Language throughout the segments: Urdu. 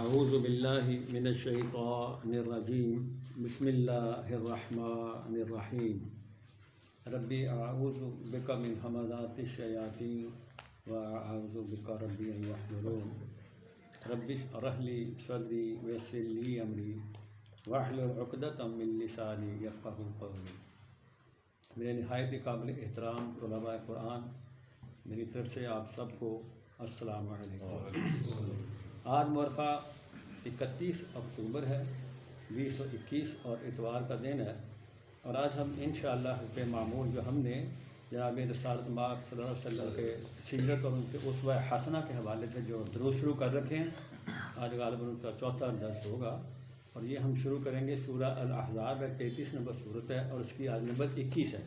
اعوذ باللہ من الشیطان الرجیم بسم اللہ الرحمن الرحیم ربی اعوذ بک من ہمزات الشیاطین واعوذ بک ربی ان یحضرون رب اشرح لی صدری ویسر لی امری واحلل عقدۃ من لسانی یفقہوا قولی۔ میرے نہایت قابل احترام طلباء قرآن، میری طرف سے آپ سب کو السلام علیکم۔ آج مورخہ 31 اکتوبر ہے 2021 اور اتوار کا دن ہے، اور آج ہم انشاءاللہ حسب معمول جو ہم نے جناب رسالت مآب صلی اللہ علیہ وسلم کے سیرت اور ان کے اسوہ حسنہ کے حوالے سے جو دروس شروع کر رکھے ہیں، آج غالباً ان کا چوتھا درس ہوگا، اور یہ ہم شروع کریں گے سورہ الاحزاب ہے، 33 نمبر صورت ہے، اور اس کی آج نمبر 21 ہے۔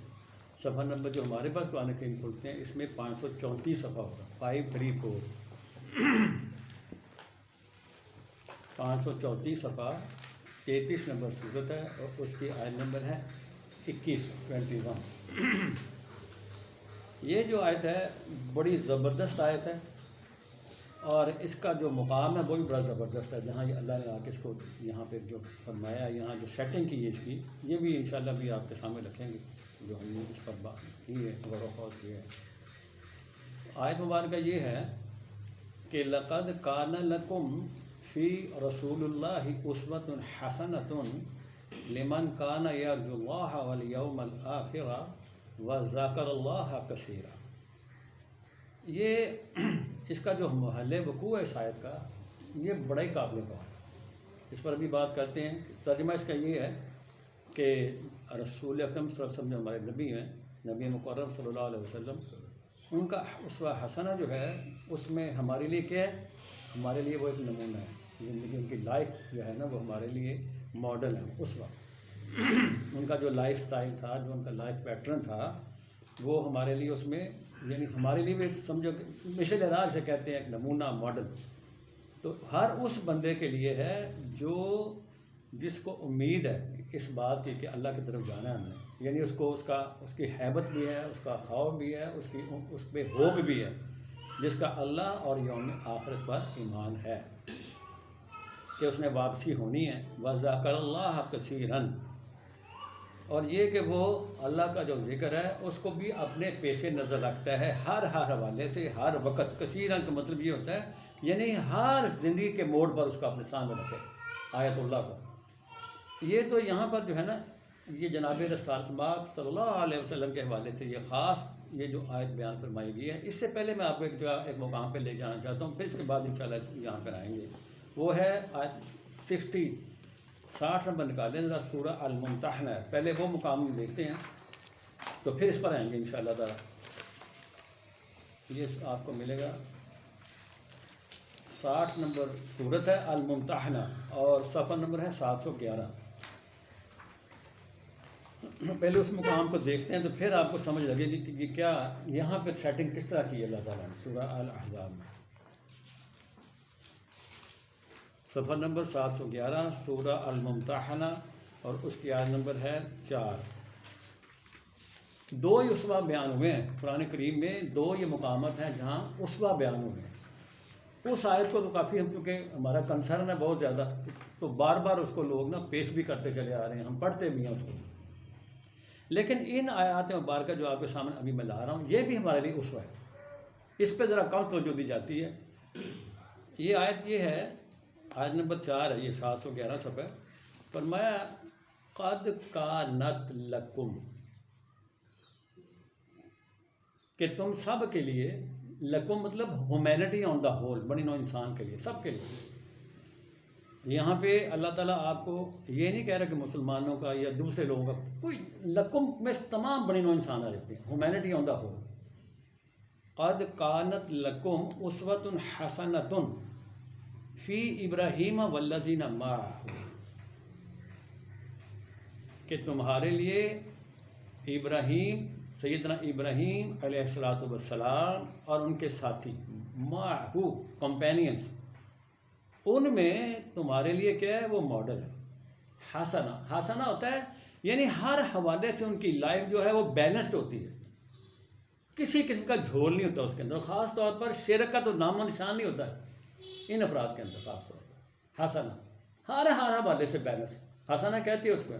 صفحہ نمبر جو ہمارے پاس قرآن کریم کھولتے ہیں اس میں 534 صفحہ ہوگا، 534 534 صفحہ 33 نمبر صورت ہے، اور اس کی آیت نمبر ہے 21 یہ جو آیت ہے بڑی زبردست آیت ہے، اور اس کا جو مقام ہے وہ بھی بڑا زبردست ہے، جہاں یہ اللہ نے آ کے اس کو یہاں پہ جو فرمایا، یہاں جو سیٹنگ کی ہے اس کی، یہ بھی انشاءاللہ بھی آپ کے سامنے رکھیں گے جو ہم نے اس پر بات کی ہے، غور و خوض کی ہے۔ آیت مبارکہ یہ ہے کہ لقد کان لکم فی رسول اللہ اسوۃ حسنۃ لمن کان یرجو اللہ والیوم الآخر وذکر اللہ کثیرا۔ یہ اس کا جو محل وقوع ہے اس آیت کا، یہ بڑا ہی قابل غور ہے، اس پر ابھی بات کرتے ہیں۔ ترجمہ اس کا یہ ہے کہ رسول اکرم صلی اللہ علیہ وسلم جو ہمارے نبی ہیں، نبی مکرم صلی اللہ علیہ وسلم، ان کا اسوہ حسنہ جو ہے اس میں ہمارے لیے کیا ہے؟ ہمارے لیے وہ ایک نمونہ ہے، زندگی ان کی لائف جو ہے نا وہ ہمارے لیے ماڈل ہے، اسوہ۔ ان کا جو لائف سٹائل تھا، جو ان کا لائف پیٹرن تھا، وہ ہمارے لیے اس میں، یعنی ہمارے لیے بھی سمجھو مثل راج سے کہتے ہیں، ایک نمونہ ماڈل۔ تو ہر اس بندے کے لیے ہے جو جس کو امید ہے اس بات کی کہ اللہ کی طرف جانا ہے ہم نے، یعنی اس کو اس کی ہیبت بھی ہے، اس کا خوف بھی ہے، اس پہ ہوپ بھی ہے، جس کا اللہ اور یوم آخرت پر ایمان ہے کہ اس نے واپسی ہونی ہے۔ وذکر اللہ کثیرا، اور یہ کہ وہ اللہ کا جو ذکر ہے اس کو بھی اپنے پیش نظر رکھتا ہے ہر حوالے سے، ہر وقت۔ کثیرا کا مطلب یہ ہوتا ہے یعنی ہر زندگی کے موڑ پر اس کو اپنے سامنے رکھے، آیت اللہ کو۔ یہ تو یہاں پر جو ہے نا، یہ جناب رسالت مآب صلی اللہ علیہ وسلم کے حوالے سے یہ خاص یہ جو آیت بیان فرمائی گئی ہے، اس سے پہلے میں آپ کو ایک جگہ ایک مقام پہ لے جانا چاہتا ہوں، پھر اس کے بعد انشاءاللہ یہاں پر آئیں گے۔ وہ ہے آیت 60 نمبر نکالیں ذرا، سورہ الممتحنہ ہے، پہلے وہ مقام دیکھتے ہیں تو پھر اس پر آئیں گے انشاءاللہ تعالیٰ۔ یہ آپ کو ملے گا 60 نمبر سورت ہے الممتحنہ، اور صفحہ نمبر ہے 711۔ پہلے اس مقام کو دیکھتے ہیں تو پھر آپ کو سمجھ لگے گی کہ یہ کیا یہاں پہ سیٹنگ کس طرح کی ہے اللہ تعالیٰ نے سورہ الاحزاب میں۔ صفحہ نمبر 711 سورہ الممتحنہ، اور اس کی آیت نمبر ہے 4۔ دو ہی اسوہ بیان ہوئے ہیں قرآن کریم میں، دو یہ مقامات ہیں جہاں اسوہ بیان ہوئے ہیں۔ اس آیت کو تو کافی ہم، کیونکہ ہمارا کنسرن ہے بہت زیادہ، تو بار بار اس کو لوگ نا پیش بھی کرتے چلے آ رہے ہیں، ہم پڑھتے بھی ہیں اس کو، لیکن ان آیات مبارکہ جو آپ کے سامنے ابھی میں لا رہا ہوں یہ بھی ہمارے لیے اسوہ ہے، اس پہ ذرا کم توجہ دی جاتی ہے۔ یہ آیت یہ ہے، آیت نمبر 4 ہے، یہ 711 صفحہ، فرمایا قد کانت لکم، کہ تم سب کے لیے، لکم مطلب ہیومینٹی آن دا ہول، بنی نوع انسان کے لیے، سب کے لیے۔ یہاں پہ اللہ تعالیٰ آپ کو یہ نہیں کہہ رہا کہ مسلمانوں کا یا دوسرے لوگوں کا، کوئی لکم میں تمام بنی نوع انسان آ جاتے ہیں، ہیومینٹی آن دا ہول۔ قد کانت لکم اسوۃ حسنۃ فی ابراہیم والذین معہ، کہ تمہارے لیے ابراہیم، سیدنا ابراہیم علیہ الصلوۃ والسلام اور ان کے ساتھی، معہ کمپینینس، ان میں تمہارے لیے کیا ہے؟ وہ ماڈل ہے۔ حسنہ، حسنہ ہوتا ہے یعنی ہر حوالے سے ان کی لائف جو ہے وہ بیلنسڈ ہوتی ہے، کسی قسم کا جھول نہیں ہوتا اس کے اندر، خاص طور پر شرک کا تو نام و نشان نہیں ہوتا ہے ان افراد کے اندر، خاص طور پر حسنہ، ہر حوالے سے بیلنس، حسنہ کہتے ہیں اس کو،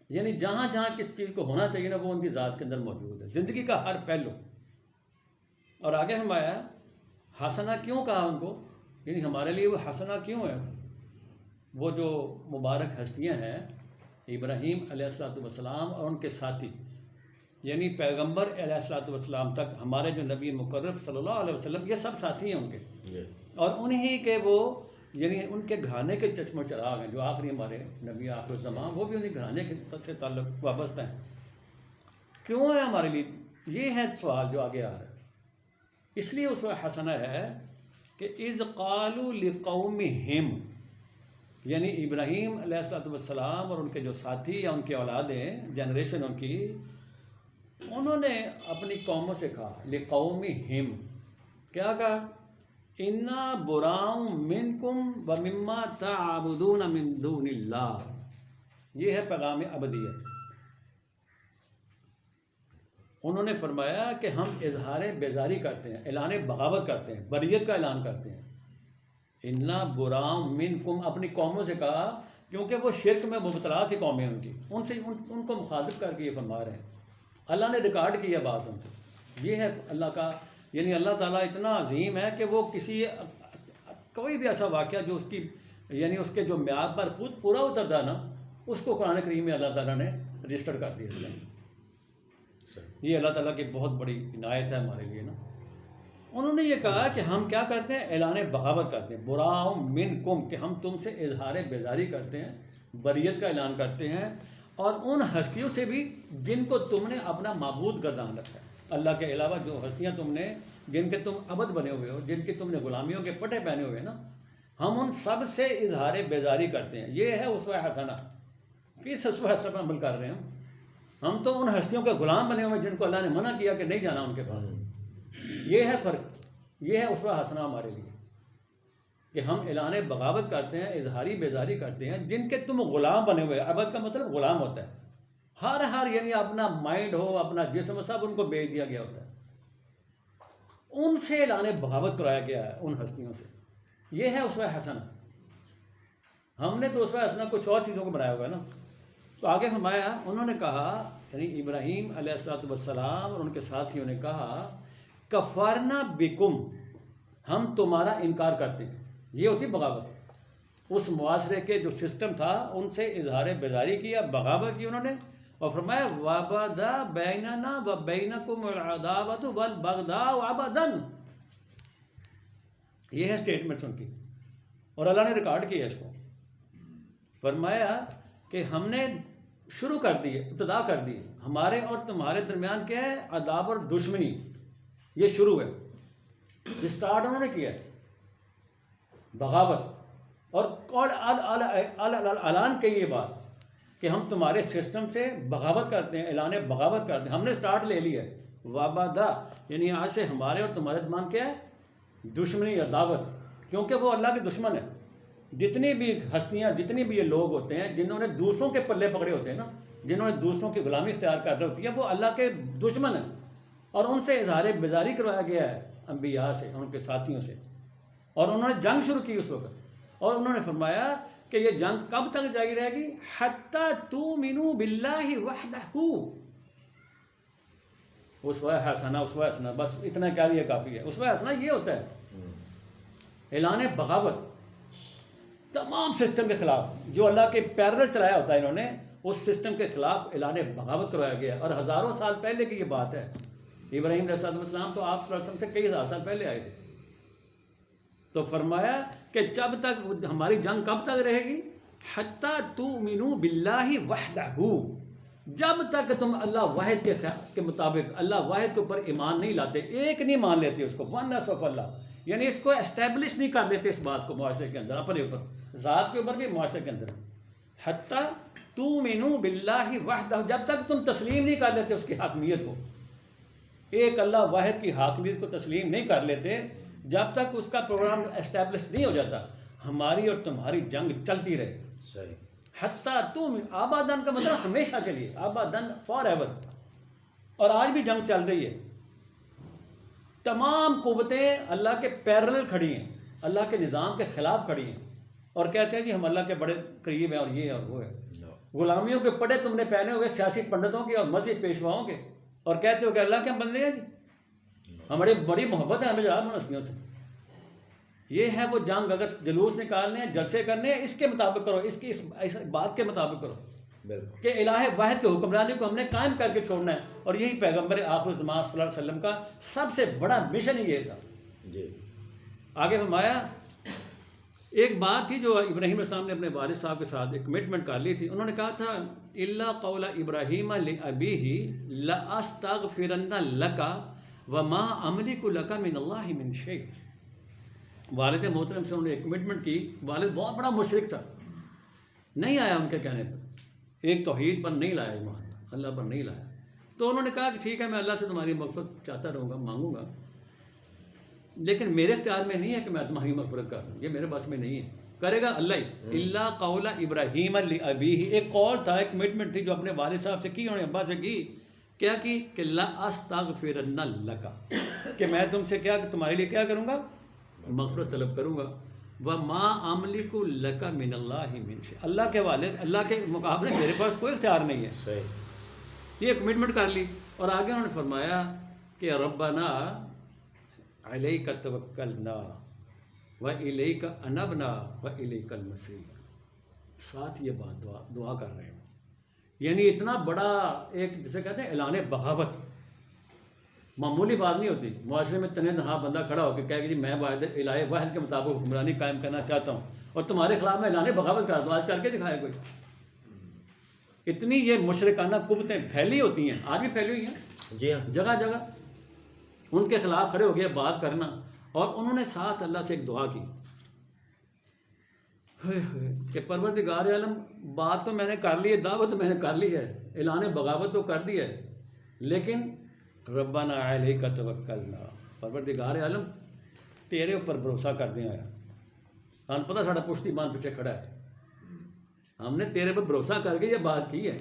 یعنی جہاں جہاں کس چیز کو ہونا چاہیے نا وہ ان کی ذات کے اندر موجود ہے، زندگی کا ہر پہلو۔ اور آگے ہم آیا حسنہ کیوں کہا ان کو، یعنی ہمارے لیے وہ حسنہ کیوں ہے؟ وہ جو مبارک ہستیاں ہیں ابراہیم علیہ السلام اور ان کے ساتھی، یعنی پیغمبر علیہ السلام تک ہمارے جو نبی مقرب صلی اللہ علیہ وسلم، یہ سب ساتھی ہیں ان کے، اور انہی کے وہ یعنی ان کے گھرانے کے چشم و چراغ ہیں، جو آخری ہمارے نبی آخر الزمان وہ بھی انہیں گھرانے کے سے تعلق وابستہ ہیں۔ کیوں ہے ہمارے لیے؟ یہ ہے سوال جو آگے آ رہا ہے۔ اس لیے اس وقت حسنہ ہے کہ اذ قالوا لقومہم، یعنی ابراہیم علیہ السلام اور ان کے جو ساتھی یا ان کے اولادیں، جنریشن ان کی، انہوں نے اپنی قوموں سے کہا، لقومہم، کیا کہا؟ انا براء منکم ومما تعبدون من دون اللہ۔ یہ ہے پیغام ابدیت۔ انہوں نے فرمایا کہ ہم اظہار بیزاری کرتے ہیں، اعلان بغاوت کرتے ہیں، بریت کا اعلان کرتے ہیں۔ انا براء منکم، اپنی قوموں سے کہا، کیونکہ وہ شرک میں مبتلا تھی قومیں ان کی، ان کو مخاطب کر کے یہ فرما رہے ہیں۔ اللہ نے ریکارڈ کیا بات ان سے۔ یہ ہے اللہ کا، یعنی اللہ تعالیٰ اتنا عظیم ہے کہ وہ کوئی بھی ایسا واقعہ جو اس کی یعنی اس کے جو معیار پر پورا اترتا نا، اس کو قرآن کریم میں اللہ تعالیٰ نے رجسٹر کر دیا اس میں۔ یہ اللہ تعالیٰ کی بہت بڑی عنایت ہے ہمارے لیے نا۔ انہوں نے یہ کہا کہ ہم کیا کرتے ہیں؟ اعلان بغاوت کرتے ہیں، براء منکم، کہ ہم تم سے اظہار بیزاری کرتے ہیں، بریت کا اعلان کرتے ہیں، اور ان ہستیوں سے بھی جن کو تم نے اپنا معبود گردان رکھا ہے، اللہ کے علاوہ جو ہستیاں تم نے، جن کے تم عبد بنے ہوئے ہو، جن کے تم نے غلامیوں کے پٹے پہنے ہوئے نا، ہم ان سب سے اظہار بیزاری کرتے ہیں۔ یہ ہے اسوہ حسنہ۔ کس اسوہ حسنہ پر عمل کر رہے ہیں ہم تو ان ہستیوں کے غلام بنے ہوئے جن کو اللہ نے منع کیا کہ نہیں جانا ان کے پاس۔ یہ ہے فرق، یہ ہے اسوہ حسنہ ہمارے لیے، کہ ہم اعلان بغاوت کرتے ہیں، اظہاری بیزاری کرتے ہیں جن کے تم غلام بنے ہوئے۔ عبد کا مطلب غلام ہوتا ہے، ہر یعنی اپنا مائنڈ ہو، اپنا جسم، سب ان کو بیچ دیا گیا ہوتا ہے۔ ان سے اعلان بغاوت کرایا گیا ہے، ان ہستیوں سے۔ یہ ہے اسوہ حسنہ۔ ہم نے تو اسوہ حسنہ کچھ اور چیزوں کو بنایا ہوا ہے نا۔ تو آگے فرمایا، انہوں نے کہا، یعنی ابراہیم علیہ السلام اور ان کے ساتھیوں نے کہا، کفرنا بکم، ہم تمہارا انکار کرتے ہیں۔ یہ ہوتی بغاوت۔ اس معاشرے کے جو سسٹم تھا ان سے اظہار بیزاری کیا، بغاوت کی انہوں نے، اور فرمایا وَبَدَا بَيْنَنَا وَبَيْنَكُمُ الْعَدَاوَةُ وَالْبَغْضَاءُ أَبَدًا۔ یہ ہے سٹیٹمنٹس ان کی، اور اللہ نے ریکارڈ کیا اس کو۔ فرمایا کہ ہم نے شروع کر دی، ابتدا کر دی، ہمارے اور تمہارے درمیان کیا ہے؟ عداوت اور دشمنی، یہ شروع ہے، اسٹارٹ انہوں نے کیا ہے بغاوت، اور اعلان کی یہ بات کہ ہم تمہارے سسٹم سے بغاوت کرتے ہیں، اعلان بغاوت کرتے ہیں، ہم نے سٹارٹ لے لیا ہے۔ وابدا، یعنی آج سے ہمارے اور تمہارے درمیان کیا ہے؟ دشمنی یا دعوت، کیونکہ وہ اللہ کے دشمن ہے۔ جتنی بھی ہستیاں، جتنی بھی یہ لوگ ہوتے ہیں جنہوں نے دوسروں کے پلے پکڑے ہوتے ہیں نا، جنہوں نے دوسروں کی غلامی اختیار کر رہی ہوتی ہے، وہ اللہ کے دشمن ہیں، اور ان سے اظہار بیزاری کروایا گیا ہے انبیاء سے، ان کے ساتھیوں سے، اور انہوں نے جنگ شروع کی اس وقت۔ اور انہوں نے فرمایا کہ یہ جنگ کب تک جاری رہے گی؟ حتی تؤمنوا باللہ وحدہ۔ اسوہ حسنہ، اسوہ حسنہ، بس اتنا کہہ لیا کافی ہے۔ اسوہ حسنہ یہ ہوتا ہے اعلان بغاوت تمام سسٹم کے خلاف، جو اللہ کے پیرل چلایا ہوتا ہے انہوں نے، اس سسٹم کے خلاف اعلان بغاوت کروایا گیا۔ اور ہزاروں سال پہلے کی یہ بات ہے۔ ابراہیم علیہ السلام تو آپ صلی اللہ علیہ وسلم سے کئی ہزار سال پہلے آئے تھے۔ تو فرمایا کہ جب تک ہماری جنگ کب تک رہے گی؟ حتی تؤمنوا باللہ وحدہ، جب تک تم اللہ واحد کے مطابق، اللہ واحد کے اوپر ایمان نہیں لاتے، ایک نہیں مان لیتے اس کو، ونس آف اللہ، یعنی اس کو اسٹیبلش نہیں کر لیتے اس بات کو معاشرے کے اندر، اپنے اوپر، ذات کے اوپر بھی، معاشرے کے اندر۔ حتی تؤمنوا باللہ وحدہ، جب تک تم تسلیم نہیں کر لیتے اس کی حاکمیت کو، ایک اللہ واحد کی حاکمیت کو تسلیم نہیں کر لیتے، جب تک اس کا پروگرام اسٹیبلش نہیں ہو جاتا، ہماری اور تمہاری جنگ چلتی رہے۔ صحیح۔ حتیٰ تم، آبادن کا مطلب ہمیشہ کے لیے، آبادن فار ایور۔ اور آج بھی جنگ چل رہی ہے، تمام قوتیں اللہ کے پیرلل کھڑی ہیں، اللہ کے نظام کے خلاف کھڑی ہیں، اور کہتے ہیں جی ہم اللہ کے بڑے قریب ہیں اور یہ اور وہ ہے. غلامیوں کے پڑے تم نے پہنے ہوئے سیاسی پنڈتوں کے اور مذہبی پیشواؤں کے, اور کہتے ہو کہ اللہ کے ہم بندے ہیں جی, ہماری بڑی محبت ہے ہمیں جناب ہستیوں سے. یہ ہے وہ جنگ. اگر جلوس نکالنے ہیں, جلسے کرنے ہیں, اس کے مطابق کرو, اس بات کے مطابق کرو کہ الہ واحد کے حکمرانی کو ہم نے قائم کر کے چھوڑنا ہے. اور یہی پیغمبر آخر الزمان صلی اللہ علیہ وسلم کا سب سے بڑا مشن ہی یہ تھا. آگے فرمایا ایک بات تھی جو ابراہیم علیہ السلام نے اپنے والد صاحب کے ساتھ ایک کمٹمنٹ کر لی تھی. انہوں نے کہا تھا الا قول ابراہیم لابیہ لاستغفرن لک وما املک لک من اللہ من شیء. والد محترم سے انہوں نے ایک کمٹمنٹ کی. والد بہت بڑا مشرک تھا, نہیں آیا ان کے کہنے پر, ایک توحید پر نہیں لایا, ایمان اللہ پر نہیں لایا. تو انہوں نے کہا کہ ٹھیک ہے میں اللہ سے تمہاری مغفرت چاہتا رہوں گا, مانگوں گا, لیکن میرے اختیار میں نہیں ہے کہ میں تمہاری مغفرت کر دوں, یہ میرے بس میں نہیں ہے, کرے گا اللہ ہی. الا قول ابراہیم لابیہ, ایک قول تھا, ایک کمٹمنٹ تھی جو اپنے والد صاحب سے کی, انہوں نے ابا سے کی. کیا کی کہ لا استغفرن لک, کہ میں تم سے کیا کہ تمہارے لیے کیا کروں گا, مغفرت طلب کروں گا. وما املک لک من اللہ من شیء, اللہ کے والد اللہ کے مقابلے میرے پاس کوئی اختیار نہیں ہے. یہ کمٹمنٹ کر لی. اور آگے انہوں نے فرمایا کہ ربنا علیک توکلنا والیک انبنا والیک المصیر. ساتھ یہ بات دعا کر رہے ہیں, یعنی اتنا بڑا ایک جسے کہتے ہیں اعلان بغاوت, معمولی بات نہیں ہوتی. معاشرے میں تنہا تنہا بندہ کھڑا ہو کے کہے کہ جی میں الہ واحد کے مطابق حکمرانی قائم کرنا چاہتا ہوں, اور تمہارے خلاف میں اعلان بغاوت کر دوں, آج کر کے دکھائے کوئی. اتنی یہ مشرکانہ قوتیں پھیلی ہوتی ہیں, آج بھی پھیلی ہوئی ہیں جی ہاں, جگہ جگہ, ان کے خلاف کھڑے ہو گئے بات کرنا. اور انہوں نے ساتھ اللہ سے ایک دعا کی کہ پروردگار عالم, بات تو میں نے کر لی ہے, دعوت تو میں نے کر لی ہے, اعلان بغاوت تو کر دی ہے, لیکن ربنا علیک توکلنا, پروردگار عالم تیرے اوپر بھروسہ کر دیا ہے. ہم پتہ ساڑھا پشتی مان پیچھے کھڑا ہے, ہم نے تیرے پر بھروسہ کر کے یہ بات کی ہے.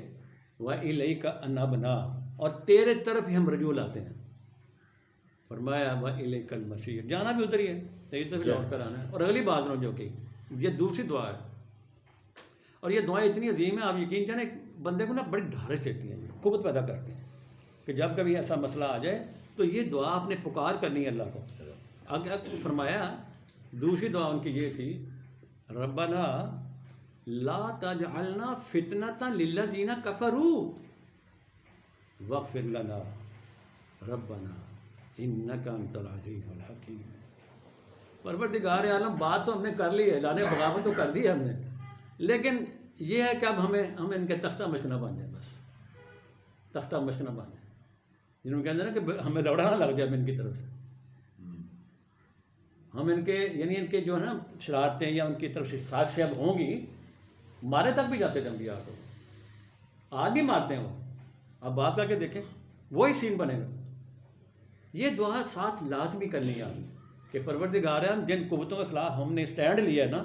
وَإِلَيْكَ أَنَبْنَا, اور تیرے طرف ہی ہم رجوع لاتے ہیں. فرمایا وَإِلَيْكَ الْمَصِيرُ, جانا بھی ادھر ہی ہے, تیری طرف لوٹ کر آنا ہے. اور اگلی بات جو کہ یہ دوسری دعا ہے, اور یہ دعائیں اتنی عظیم ہیں, آپ یقین جانے بندے کو نا بڑی ڈھارس دیتی ہیں, قوت پیدا کرتی ہیں کہ جب کبھی ایسا مسئلہ آ جائے تو یہ دعا آپ نے پکار کرنی ہے اللہ کو. آگے فرمایا دوسری دعا ان کی یہ تھی, ربنا لا تجعلنا فتنة للذین کفروا واغفر لنا ربنا انک انت العزیز الحکیم. پروردگار عالم بات تو ہم نے کر لی ہے, اعلان بغاوت تو کر دی ہے ہم نے, لیکن یہ ہے کہ اب ہم ان کے تختہ مشق نہ بن جائیں, بس تختہ مشق نہ بن جائیں, جنہوں کہتے ہیں نا کہ ہمیں لوڑا نہ لگ جائے ان کی طرف سے. ہم ان کے یعنی ان کے جو ہے نا شرارتیں یا ان کی طرف سے سازشیں اب ہوں گی, مارے تک بھی جاتے تھے انبیاء کو, آج بھی مارتے ہیں وہ. اب بات کر کے دیکھیں وہی سین بنے گا. یہ دعا ساتھ لازمی کرنی ہے آپ نے کہ پروردگار ہم جن قوتوں کے خلاف ہم نے اسٹینڈ لیا ہے نا,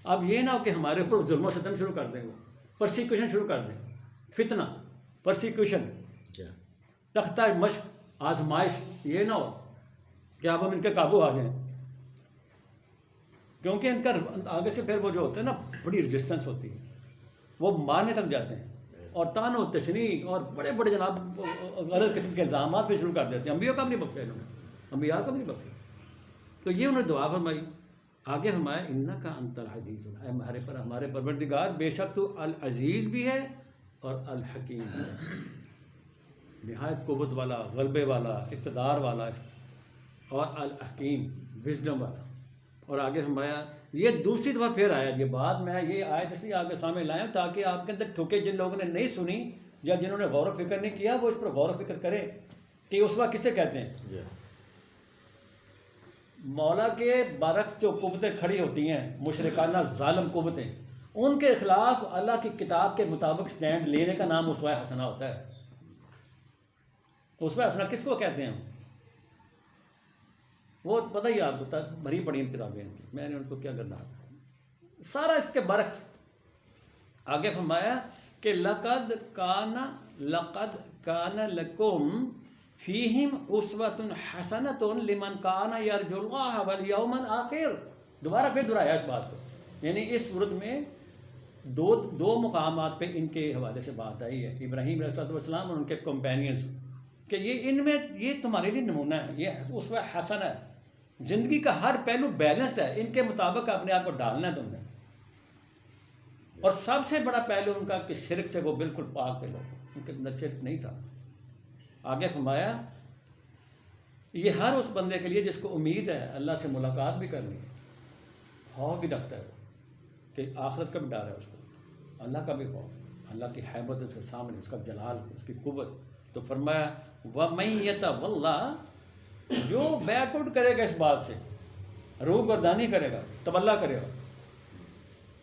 اب یہ نہ ہو کہ ہمارے اوپر ظلم و ستم شروع کر دیں, وہ پرسیکیوشن شروع کر دیں, فتنہ, پرسیکیوشن, تختہ مشق, آزمائش, یہ نہ ہو کہ اب ہم ان کے قابو آ جائیں. کیونکہ ان کا آگے سے پھر وہ جو ہوتے ہیں نا بڑی رجسٹنس ہوتی ہے, وہ مارنے تک جاتے ہیں اور تان و تشنیع اور بڑے بڑے جناب غلط قسم کے الزامات پہ شروع کر دیتے ہیں. انبیاء کا بھی نہیں بخشا انہوں نے, انبیاء کا بھی نہیں بخشا. تو یہ انہوں نے دعا فرمائی. آگے فرمایا انک انت العزیز, اے ہمارے پروردگار بے شک تو العزیز بھی ہے اور الحکیم بھی ہے, نہایت قوت والا, غلبے والا, اقتدار والا, اور الحکیم وزڈم والا. اور آگے فرمایا یہ دوسری دفعہ پھر آیا یہ بات, میں یہ آیت اس لیے آپ کے سامنے لایا تاکہ آپ کے اندر ٹھوکے جن لوگوں نے نہیں سنی یا جنہوں نے غور و فکر نہیں کیا وہ اس پر غور و فکر کرے کہ اسوہ کسے کہتے ہیں. مولا کے برعکس جو قوتیں کھڑی ہوتی ہیں, مشرکانہ ظالم قوتیں, ان کے خلاف اللہ کی کتاب کے مطابق سٹینڈ لینے کا نام اسوہ حسنہ ہوتا ہے. اسوہ حسنہ کس کو کہتے ہیں؟ وہ پتہ ہی آپ کو بھری پڑی کتابیں, میں نے ان کو کیا کرنا سارا اس کے برعکس. آگے فرمایا کہ لقد کان لکم فیہم اسوۃ حسنۃ لمن کان یرجو اللہ والیوم الآخر. دوبارہ پھر دہرایا اس بات کو یعنی اس صورت میں دو مقامات پہ ان کے حوالے سے بات آئی ہے، ابراہیم علیہ السلام اور ان کے کمپینینز، کہ یہ ان میں یہ تمہارے لیے نمونہ ہے، یہ اسوہ حسن ہے، زندگی کا ہر پہلو بیلنسڈ ہے، ان کے مطابق اپنے آپ کو ڈالنا ہے تم نے. اور سب سے بڑا پہلو ان کا کہ شرک سے وہ بالکل پاک تھے لوگ، ان کے اندر شرک نہیں تھا. آگے فرمایا یہ ہر اس بندے کے لیے جس کو امید ہے اللہ سے ملاقات بھی کرنی ہے، خوف بھی رکھتا ہے وہ کہ آخرت کا بھی ڈر ہے اس کو، اللہ کا بھی خوف، اللہ کی حیبت اس کے سامنے، اس کا جلال، اس کی قوت. تو فرمایا وَمَن يَتَوَلَّ، جو بیک آؤٹ کرے گا اس بات سے، روح گردانی کرے گا، تولا کرے گا،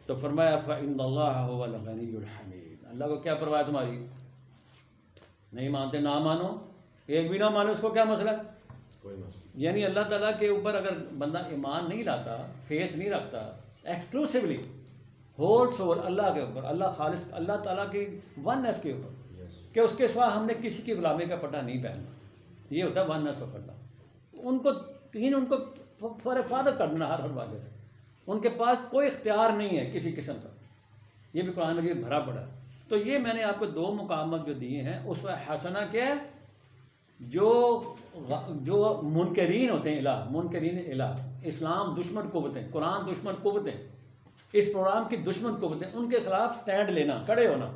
تو فرمایا فَإِنَّ اللَّهَ هُوَ الْغَنِيُّ الْحَمِيدُ، اللہ کو کیا پرواہ ہے تمہاری، نہیں مانتے نہ مانو، ایک بھی نہ مانو، اس کو کیا مسئلہ ہے؟ یعنی اللہ تعالیٰ کے اوپر اگر بندہ ایمان نہیں لاتا، فیتھ نہیں رکھتا ایکسکلوسیولی ہول سول اللہ کے اوپر، اللہ خالص اللہ تعالیٰ کی وننس کے اوپر، کہ اس کے سوا ہم نے کسی کی غلامی کا پٹا نہیں پہننا، یہ ہوتا ہے وننس آف اللہ. ان کو حفاظت کرنا ہر حوالے سے، ان کے پاس کوئی اختیار نہیں ہے کسی قسم کا، یہ بھی قرآن مجید بھرا پڑا ہے. تو یہ میں نے آپ کو دو مقامات جو دیے ہیں، اس میں حسنہ کیا ہے، جو منکرین ہوتے ہیں الہ، منکرین الہ، اسلام دشمن قوتیں، قرآن دشمن قوتیں، اس پروگرام کی دشمن قوتیں، ان کے خلاف سٹینڈ لینا، کھڑے ہونا،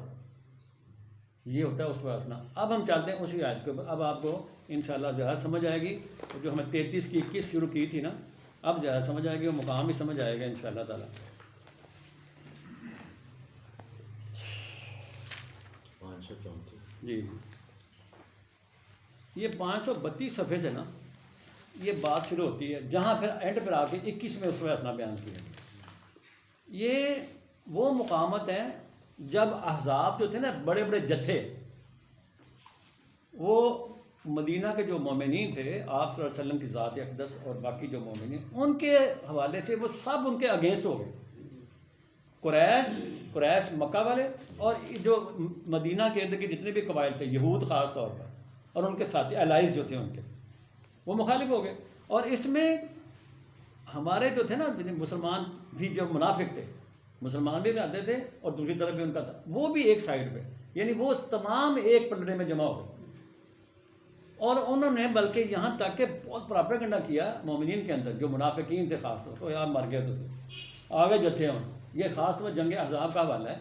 یہ ہوتا ہے اس کا حسنہ. اب ہم چلتے ہیں اسی آیت کے اوپر. اب آپ کو انشاءاللہ زیادہ سمجھ آئے گی، جو ہمیں 33 کی 21 شروع کی تھی نا، اب زیادہ سمجھ آئے گی، وہ مقام ہی سمجھ آئے گا انشاءاللہ تعالیٰ. 534 جی، یہ 532 صفحے سے نا یہ بات شروع ہوتی ہے، جہاں پھر اینڈ پر آ کے 21 میں اس میں حسنہ بیان کیا. یہ وہ مقامات ہیں جب احزاب جو تھے نا، بڑے بڑے جتھے، وہ مدینہ کے جو مومنین تھے آپ صلی اللہ علیہ وسلم کی ذات اقدس اور باقی جو مومنین، ان کے حوالے سے وہ سب ان کے اگینسٹ ہو گئے. قریش مکہ والے اور جو مدینہ کے اندر کے جتنے بھی قبائل تھے، یہود خاص طور پر، اور ان کے ساتھی الائز جو تھے ان کے، وہ مخالف ہو گئے. اور اس میں ہمارے جو تھے نا مسلمان بھی، جو منافق تھے، مسلمان بھی آتے تھے اور دوسری طرف بھی ان کا تھا، وہ بھی ایک سائڈ پہ، یعنی وہ تمام ایک پلڑے میں جمع ہو گئے. اور انہوں نے بلکہ یہاں تک کہ بہت پراپیگنڈا کیا مومنین کے اندر، جو منافقین تھے خاص طور پر، یار مر گئے تو آگے جو تھے ہم. یہ خاص طور پر جنگ احزاب کا حوالہ ہے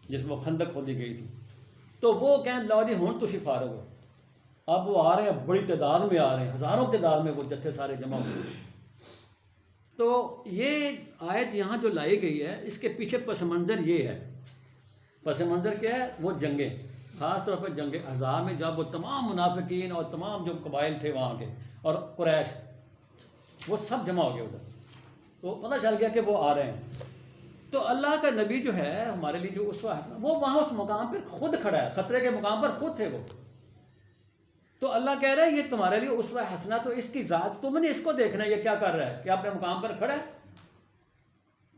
جس میں خندق کھودی گئی تھی. تو وہ کہیں لو جی ہوں تسی فارغ ہو. اب وہ آ رہے ہیں، بڑی تعداد میں آ رہے ہیں، ہزاروں تعداد میں وہ جتھے سارے جمع ہوئے. تو یہ آیت یہاں جو لائی گئی ہے، اس کے پیچھے پس منظر یہ ہے. پس منظر کیا ہے؟ وہ جنگیں، خاص طور پر جنگ احزاب میں جب وہ تمام منافقین اور تمام جو قبائل تھے وہاں کے اور قریش، وہ سب جمع ہو گئے ادھر. تو پتہ چل گیا کہ وہ آ رہے ہیں. تو اللہ کا نبی جو ہے ہمارے لیے جو اسوہ حسنہ، وہ وہاں اس مقام پر خود کھڑا ہے، خطرے کے مقام پر خود تھے وہ. تو اللہ کہہ رہا ہے یہ تمہارے لیے اسوہ حسنہ. تو اس کی ذات تم نے اس کو دیکھنا ہے، یہ کیا کر رہا ہے، کہ اپنے مقام پر کھڑا ہے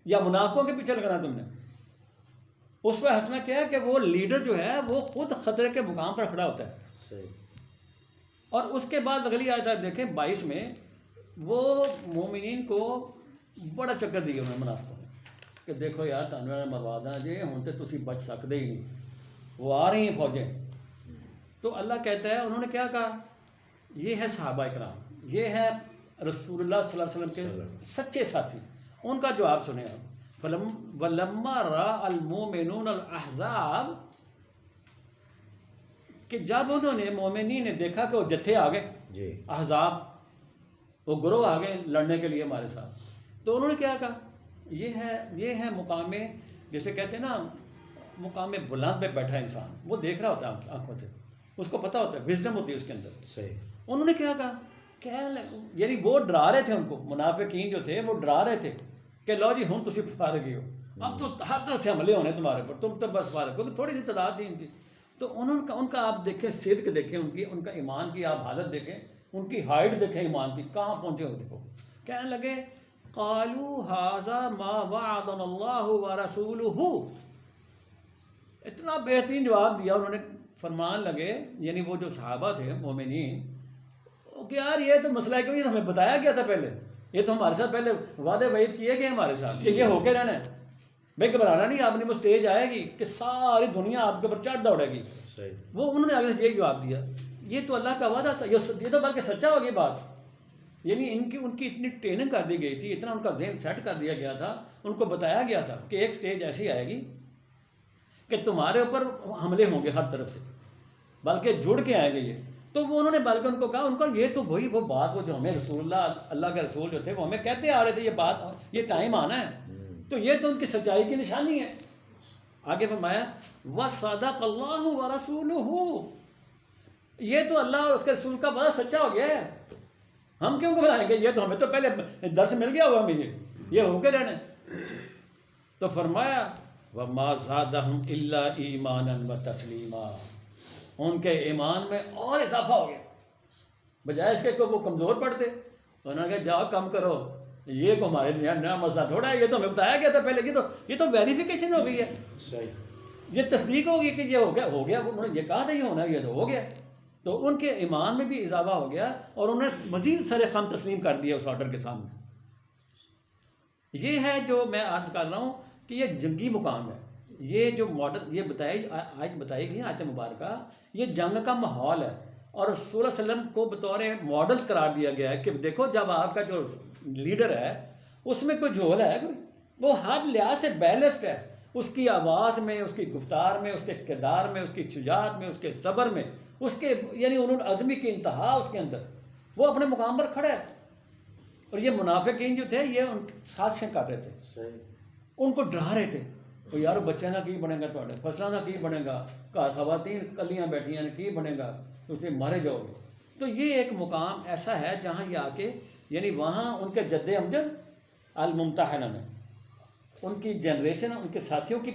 یا منافقوں کے پیچھے لگنا تم نے. اسوہ حسنہ کیا ہے کہ وہ لیڈر جو ہے وہ خود خطرے کے مقام پر کھڑا ہوتا ہے. صحیح. اور اس کے بعد اگلی آیت دیکھیں 22 میں، وہ مومنین کو بڑا چکر دیا انہوں نے منافقوں نے کہ دیکھو یار تانوں مروا داں جی، ہوں تو تسی بچ سکتے ہی نہیں، وہ آ رہی ہیں فوجیں. تو اللہ کہتا ہے انہوں نے کیا کہا، یہ ہے صحابہ کرام، یہ ہے رسول اللہ صلی اللہ علیہ وسلم کے سچے ساتھی. ان کا جواب سنیں آپ. وَلَمَّا رَأَى الْمُؤْمِنُونَ الْأَحْزَابَ، کہ جب انہوں نے مومنین نے دیکھا کہ وہ جتھے آ گئے، احزاب وہ گروہ آ گئے لڑنے کے لیے ہمارے ساتھ، تو انہوں نے کیا کہا، یہ ہے مقام، جیسے کہتے ہیں نا مقام بلند پہ بیٹھا انسان، وہ دیکھ رہا ہوتا ہے آنکھوں سے، اس کو پتہ ہوتا ہے، وزڈم ہوتی ہے اس کے اندر. صحیح. انہوں نے کیا کہا، یعنی وہ ڈرا رہے تھے ان کو، منافقین جو تھے وہ ڈرا رہے تھے کہ لو جی ہوں تسی فارغ ہی ہو، اب تو ہر طرح سے حملے ہونے تمہارے پر، تم تو بس فارغ، کیونکہ تھوڑی سی تعداد تھی ان کی. تو ان کا آپ دیکھیں صدق دیکھیں، ان کا ایمان کی آپ حالت دیکھیں، ان کی ہائٹ دیکھیں ایمان کی، کہاں پہنچے ہو. دیکھو کہنے لگے قالوا ھذا ما وعدنا اللہ ورسولہ، اتنا بہترین جواب دیا انہوں نے. فرمان لگے، یعنی وہ جو صحابہ تھے مومنین، کہ یار یہ تو مسئلہ ہے، کیوں یہ ہمیں بتایا گیا تھا پہلے، یہ تو ہمارے ساتھ پہلے وعدے وعید کیے گئے ہمارے ساتھ کہ یہ ہو کے رہنا ہے بھائی، گھبرانا نہیں، آپ نے وہ اسٹیج آئے گی کہ ساری دنیا آپ کے اوپر چڑھ دوڑے گی. وہ انہوں نے آگے سے یہ جواب دیا. یہ تو اللہ کا وعدہ تھا، یہ تو بلکہ سچا ہو گئی بات. یعنی ان کی اتنی ٹریننگ کر دی گئی تھی، اتنا ان کا ذہن سیٹ کر دیا گیا تھا، ان کو بتایا گیا تھا کہ ایک اسٹیج ایسی آئے گی کہ تمہارے اوپر حملے ہوں گے ہر طرف سے، بلکہ جڑ کے آئیں گے یہ. تو وہ انہوں نے بلکہ ان کو کہا، ان کا یہ تو وہی وہ بات، وہ جو ہمیں رسول اللہ کے رسول جو تھے وہ ہمیں کہتے آ رہے تھے، یہ بات، یہ ٹائم آنا ہے. تو یہ تو ان کی سچائی کی نشانی ہے. آگے فرمایا وَصَدَقَ اللَّهُ وَرَسُولُهُ، یہ تو اللہ اور اس کے رسول کا بڑا سچا ہو گیا ہے. ہم کیوں گھبرائیں گے؟ یہ تو ہمیں تو پہلے درس مل گیا ہوا ہمیں، یہ ہو کے رہنا. تو فرمایا وَمَا زَادَهُمْ إِلَّا إِيمَانًا وَتَسْلِيمًا، ان کے ایمان میں اور اضافہ ہو گیا. بجائے اس کے کہ وہ کمزور پڑتے، انہوں نے کہا جاؤ کم کرو، یہ تو ہمارے نیا مسئلہ تھوڑا ہے، یہ تو ہمیں بتایا گیا تھا پہلے، یہ تو ویریفیکیشن ہو گئی ہے، یہ تصدیق ہوگی کہ یہ ہو گیا. انہوں نے یہ کہا تھا یہ ہونا، یہ تو ہو گیا. تو ان کے ایمان میں بھی اضافہ ہو گیا اور انہوں نے مزید سر خم تسلیم کر دیا اس آرڈر کے سامنے. یہ ہے جو میں عرض کر رہا ہوں کہ یہ جنگی مقام ہے. یہ جو ماڈل یہ بتائی گئی آیت مبارکہ، یہ جنگ کا ماحول ہے اور رسول اللہ علیہ وسلم کو بطور ماڈل قرار دیا گیا ہے کہ دیکھو جب آپ کا جو لیڈر ہے اس میں کوئی جھول ہے، وہ ہر لحاظ سے بیلنسڈ ہے، اس کی آواز میں، اس کی گفتار میں، اس کے کردار میں، اس کی شجاعت میں، اس کے صبر میں، اس کے یعنی انہوں نے عزمی کی انتہا اس کے اندر، وہ اپنے مقام پر کھڑا ہے. اور یہ منافقین جو تھے یہ ان سازشیں کر رہے تھے، ان کو ڈرا رہے تھے، وہ یار بچے نہ کی بنے گا، تھوڑے فصلہ نہ کی بنے گا، خواتین کلیاں بیٹھیاں نے کی بنے گا، تو اسے مارے جاؤ گے. تو یہ ایک مقام ایسا ہے جہاں یہ آ کے یعنی وہاں ان کے جد امجد الممتحنہ میں ان کی جنریشن، ان کے ساتھیوں کی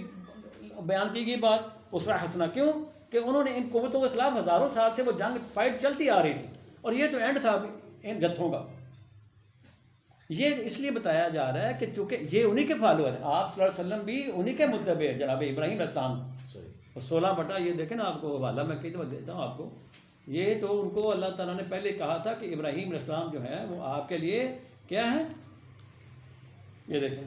بیان کی گئی بات اسوہ حسنہ. کیوں کہ انہوں نے ان قوتوں کے خلاف ہزاروں سال سے وہ جنگ فائٹ چلتی آ رہی تھی اور یہ تو اینڈ تھا ان جتھوں کا. یہ اس لیے بتایا جا رہا ہے کہ چونکہ یہ انہی کے فالوور ہیں، آپ صلی اللہ علیہ وسلم بھی انہی کے متبع ہیں، جناب ابراہیم علیہ السلام. 16 یہ دیکھیں نا، آپ کو حوالہ میں کئی دفعہ دیتا ہوں آپ کو. یہ تو ان کو اللہ تعالیٰ نے پہلے کہا تھا کہ ابراہیم علیہ السلام جو ہیں وہ آپ کے لیے کیا ہیں. یہ دیکھیں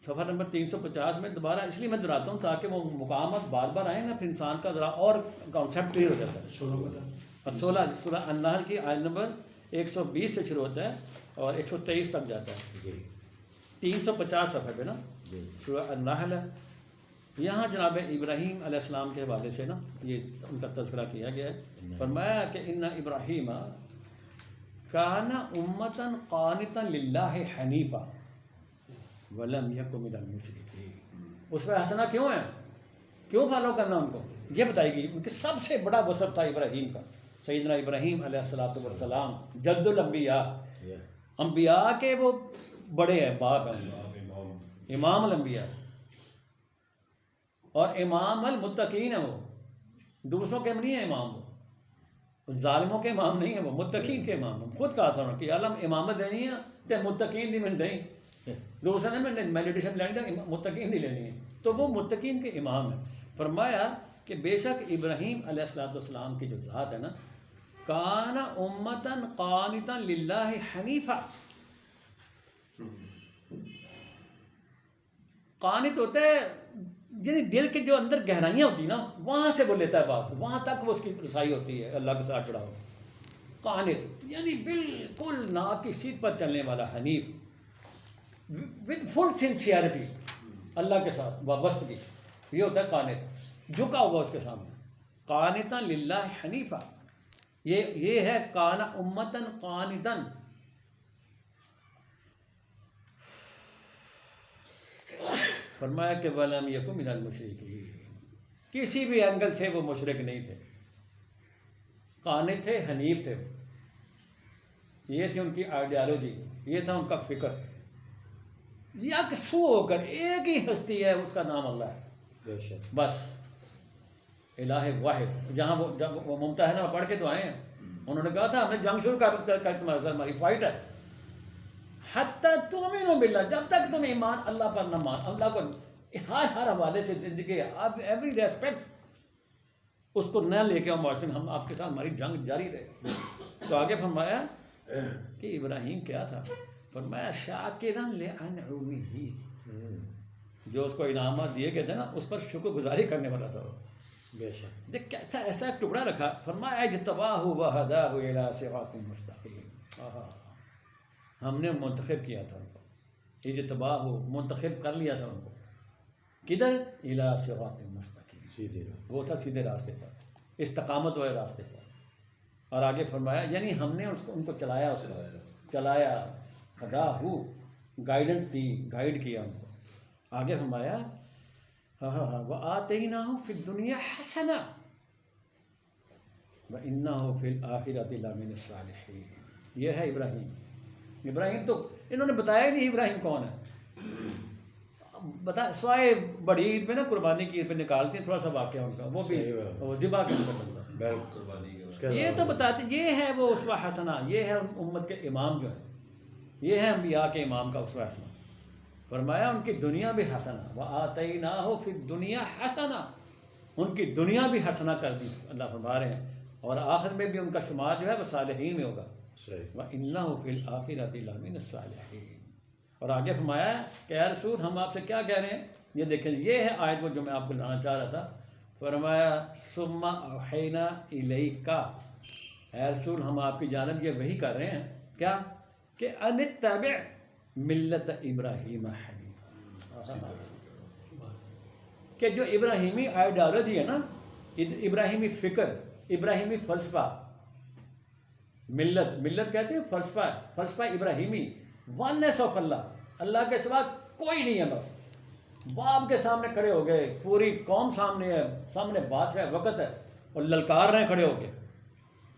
صفحہ نمبر 350 میں دوبارہ اس لیے میں دہراتا ہوں تاکہ وہ مقامات بار بار آئیں نا، پھر انسان کا ذرا اور کانسیپٹ کلیئر ہو جاتا ہے. 16 سورہ النحل کی آیت نمبر 120 سے شروع ہوتا ہے اور 123 تک جاتا ہے. 350 صفحے پہ نا سورہ النحل ہے. یہاں جناب ابراہیم علیہ السلام کے حوالے سے نا یہ ان کا تذکرہ کیا گیا ہے. فرمایا کہ ان ابراہیم کان امتا قانتا للہ حنیفا ولم یک من المشرکین. اس پہ حسنہ کیوں ہے، کیوں فالو کرنا ان کو، یہ بتائی گئی. ان کے سب سے بڑا وصف تھا ابراہیم کا، سیدنا ابراہیم علیہ السلام جد الانبیاء، انبیاء کے وہ بڑے ہیں، باپ ہیں، امام الانبیاء اور امام المتقین ہیں. وہ دوسروں کے نہیں ہیں امام، وہ ظالموں کے امام نہیں ہیں، وہ متقین کے امام ہیں. خود کہا تھا انہوں نے کہ عالم امامت دینی ہے تو متقین دی میں دیں، دوسرے نے میڈیٹیشن لینی ہے، متقین دی لینی ہے. تو وہ متقین کے امام ہیں. فرمایا کہ بے شک ابراہیم علیہ السلام کی جو ذات ہے نا، کان امتا قانتا للہ حنیفا. قانت ہوتا ہے یعنی دل کے جو اندر گہرائیاں ہوتی ہیں نا، وہاں سے وہ لیتا ہے بات، وہاں تک وہ اس کی رسائی ہوتی ہے اللہ کے ساتھ جڑا ہو. قانت یعنی بالکل ناک کی سیدھ پر چلنے والا، حنیف ود فل سنسیئرٹی اللہ کے ساتھ وابستگی، یہ ہوتا ہے قانت، جھکا ہوا اس کے سامنے. قانتا للہ حنیفا، یہ ہے کان امتن قانتن. فرمایا کہ ولم یکن من المشرکین، کسی بھی اینگل سے وہ مشرک نہیں تھے، قانت تھے، حنیف تھے. یہ تھی ان کی آئیڈیالوجی، یہ تھا ان کا فکر. یکسو ہو کر ایک ہی ہستی ہے، اس کا نام اللہ ہے بس، الہ واحد. جہاں وہ ممتحنہ پڑھ کے تو آئے ہیں، انہوں نے کہا تھا ہم نے جنگ شروع کر تمہارے ساتھ، ہماری فائٹ ہے. حتیٰ تؤمنوا باللہ، جب تک تم ایمان اللہ پر نہ مان، اللہ کو ہر حوالے سے زندگی آپ ایوری ریسپیکٹ اس کو نہ لے کے ہم معاشرے میں، ہم آپ کے ساتھ ہماری جنگ جاری رہے. تو آگے فرمایا کہ ابراہیم کیا تھا؟ فرمایا شاکرا لانعمہ، جو اس کو انعامات دیے گئے تھے نا اس پر شکر گزاری کرنے والا تھا وہ. بے شک. دیکھ کیا تھا، ایسا ایک ٹکڑا رکھا. فرمایا اجتباہ وہداہ الی صراط مستقیم. ہم نے منتخب کیا تھا ان کو، اجتباہ منتخب کر لیا تھا ان کو. کدھر؟ الی صراط مستقیم، سیدھے وہ تھا سیدھے راستے پر، استقامت والے راستے پر. اور آگے فرمایا یعنی ہم نے ان کو چلایا، اس کو چلایا، ہداہ گائیڈنس دی، گائیڈ کیا ان کو. آگے فرمایا وآتیناہ فی الدنیا حسنہ وانہ فی الآخرۃ لمن الصالحین. یہ ہے ابراہیم. ابراہیم تو انہوں نے بتایا ہی نہیں ابراہیم کون ہے. بتا سوائے بڑی عید پہ نا قربانی کی عید پہ نکالتے ہیں تھوڑا سا واقعہ ان کا، وہ بھی وہ ذبح کے اندر بنتا ہے. یہ تو بتاتے یہ ہے وہ اسوہ حسنہ، یہ ہے امت کے امام جو ہیں، یہ ہے انبیاء کے امام کا اسوہ حسنہ. فرمایا ان کی دنیا بھی حسنہ، وآتیناہ فی الدنیا حسنہ، ان کی دنیا بھی حسنہ کر دی اللہ فرما رہے ہیں، اور آخر میں بھی ان کا شمار جو ہے وہ صالحین میں ہوگا. وَإِنَّهُ فِي الْآخِرَةِ لَمِنَ الصَّالِحِينَ. اور آگے فرمایا کہ اے رسول ہم آپ سے کیا کہہ رہے ہیں. یہ دیکھیں یہ ہے آیت وہ جو میں آپ کو لانا چاہ رہا تھا. فرمایا ثُمَّ أَوْحَيْنَا إِلَيْكَ، اے رسول ہم آپ کی جانب یہ وحی کر رہے ہیں کیا کہ أَنِ اتَّبِعْ ملت ابراہیم حنیفا، کہ جو ابراہیمی آئیڈیالوجی ہے نا، ابراہیمی فکر، ابراہیمی فلسفہ، ملت کہتے ہیں فلسفہ ابراہیمی، ونس آف اللہ، اللہ کے سوا کوئی نہیں ہے. بس باپ کے سامنے کھڑے ہو گئے، پوری قوم سامنے ہے، سامنے بات ہے، وقت ہے، اور للکار رہے کھڑے ہو کے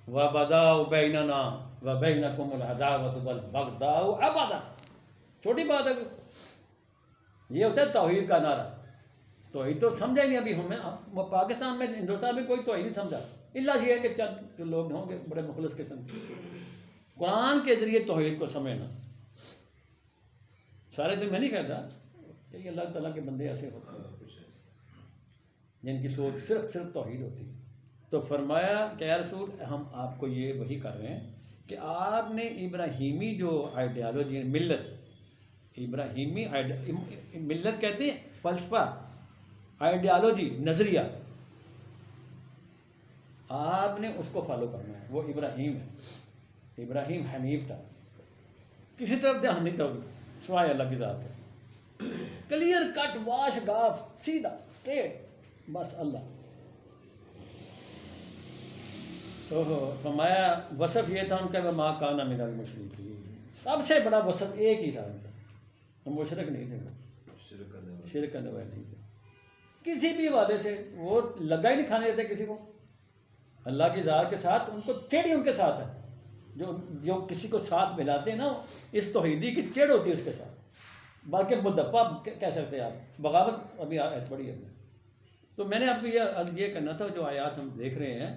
وَبَدَاءُ بَيْنَنَا وَبَيْنَكُمُ الْعَدَاوَةُ وَالْبَغْضَاءُ أَبَدًا. چھوٹی بات ہے. یہ ہوتا ہے توحید کا نعرہ. توحید تو سمجھا ہی نہیں ابھی ہمیں پاکستان میں، ہندوستان میں کوئی توحید نہیں سمجھا. اللہ یہ ہے کہ چند جو لوگ ہوں گے بڑے مخلص قسم کے، قرآن کے ذریعے توحید کو سمجھنا. سارے دن میں نہیں کہتا کہ یہ اللہ تعالیٰ کے بندے ایسے ہوتے ہیں جن کی سوچ صرف توحید ہوتی ہے. تو فرمایا کہ اے رسول ہم آپ کو یہ وحی کر رہے ہیں کہ آپ نے ابراہیمی جو آئیڈیالوجی ہے، ملت، ابراہیمی ملت کہتے ہیں فلسفہ، آئیڈیالوجی، نظریہ، آپ نے اس کو فالو کرنا ہے. وہ ابراہیم ہے، ابراہیم حنیف تھا، کسی طرف دھیان نہیں تھا سوائے اللہ کی ذات ہے. کلیئر کٹ، واش گاف، سیدھا اسٹریٹ، بس اللہ. تو فرمایا وصف یہ تھا ان کا وما کان من المشرکین. سب سے بڑا وصف ایک ہی تھا ان کا، ہم مشرک نہیں تھے، شرک کرنے والے نہیں تھے کسی بھی حوالے سے. وہ لگا ہی نہیں کھانے دیتے کسی کو اللہ کی ذات کے ساتھ. ان کو ٹیڑھی ان کے ساتھ ہے، جو کسی کو ساتھ ملاتے ہیں نا، اس توحیدی کی چڑ ہوتی ہے اس کے ساتھ. بلکہ مدپا کہہ سکتے ہیں آپ، بغاوت ابھی آیت پڑھی ہے. تو میں نے آپ کو یہ کرنا تھا، جو آیات ہم دیکھ رہے ہیں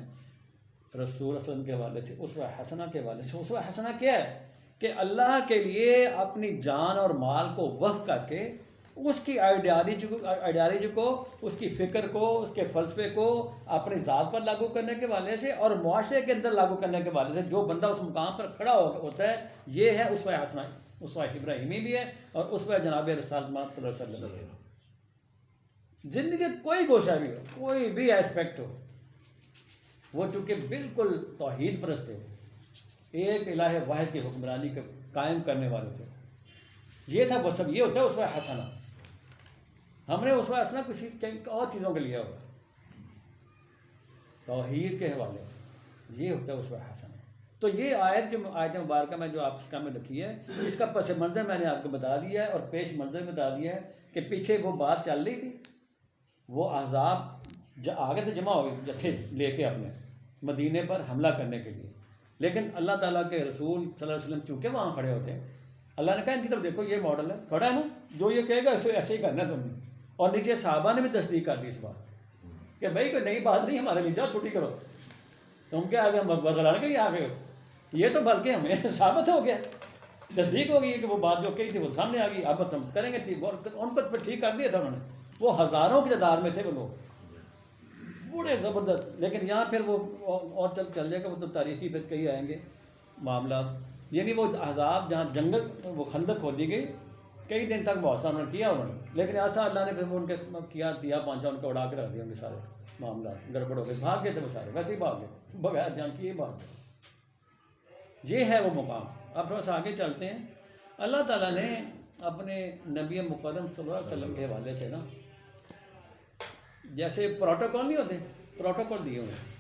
رسول صلی اللہ علیہ وسلم کے حوالے سے، اسوہ حسنہ کے حوالے سے. اسوہ حسنہ کیا ہے کہ اللہ کے لیے اپنی جان اور مال کو وقف کر کے اس کی آئیڈیالوجی کو، اس کی فکر کو، اس کے فلسفے کو اپنی ذات پر لاگو کرنے کے حوالے سے اور معاشرے کے اندر لاگو کرنے کے حوالے سے جو بندہ اس مقام پر کھڑا ہوتا ہے، یہ ہے اسوہ حسنہ. اسوہ ابراہیمی بھی ہے اور اسوہ جناب رسول اللہ صلی اللہ علیہ وسلم. زندگی کا کوئی گوشہ بھی ہو، کوئی بھی ایسپیکٹ ہو، وہ چونکہ بالکل توحید پرست ہے، ایک الہ واحد کی حکمرانی کے قائم کرنے والے تھے. یہ تھا وصف، یہ ہوتا ہے اسوہ حسنہ. ہم نے اسوہ حسنہ کسی اور چیزوں کے لیا ہوا، توحید کے حوالے سے یہ ہوتا ہے اسوہ حسنہ. تو یہ آیت جو آیت مبارکہ میں جو آپ کے سامنے رکھی ہے، اس کا پس منظر میں نے آپ کو بتا دیا ہے اور پیش منظر میں بتا دیا ہے کہ پیچھے وہ بات چل رہی تھی. وہ احزاب آگے سے جمع ہوئے جتھے لے کے اپنے مدینے پر حملہ کرنے کے لیے، لیکن اللہ تعالیٰ کے رسول صلی اللہ علیہ وسلم چونکہ وہاں کھڑے ہوتے ہیں، اللہ نے کہا ان کی طرف دیکھو یہ ماڈل ہے، کھڑا ہے نا، جو یہ کہے گا اسے ایسے ہی کرنا ہے تم نے. اور نیچے صحابہ نے بھی تصدیق کر دی اس بات کہ بھائی کوئی نئی بات نہیں ہمارے لیے، جاؤ چھٹی کرو. تم کیا آگے بدلا کے آ گئے ہو، یہ تو بلکہ ہمیں ثابت ہو گیا، تصدیق ہو گئی ہے کہ وہ بات جو کہی تھی وہ سامنے آ گئی. اب ہم کریں گے ٹھیک. ان کو ٹھیک کر دیا تھا انہوں نے. وہ ہزاروں کی تعداد میں تھے وہ لوگ، بڑے زبردست. لیکن یہاں پھر وہ اور چل جائے گا، وہ تو تاریخی پھر کئی آئیں گے معاملات. یعنی وہ احزاب جہاں جنگل وہ خندق کھودی گئی، کئی دن تک محاصرہ انہوں نے کیا لیکن ایسا اللہ نے پھر ان کے کیا دیا پانچا ان کو اڑا کے رکھ دیا، ان کے سارے معاملات گڑبڑ ہو گئے، بھاگ گئے تھے وہ سارے، ویسے ہی بھاگ گئے بغیر جنگ کیے بھاگ گئے۔ یہ ہے وہ مقام۔ اب تھوڑا سا آگے چلتے ہیں۔ اللہ تعالیٰ نے اپنے نبی مقدم صلی اللہ علیہ وسلم کے حوالے سے نا جیسے پروٹوکول نہیں ہوتے، پروٹوکول دیے ہوئے ہیں،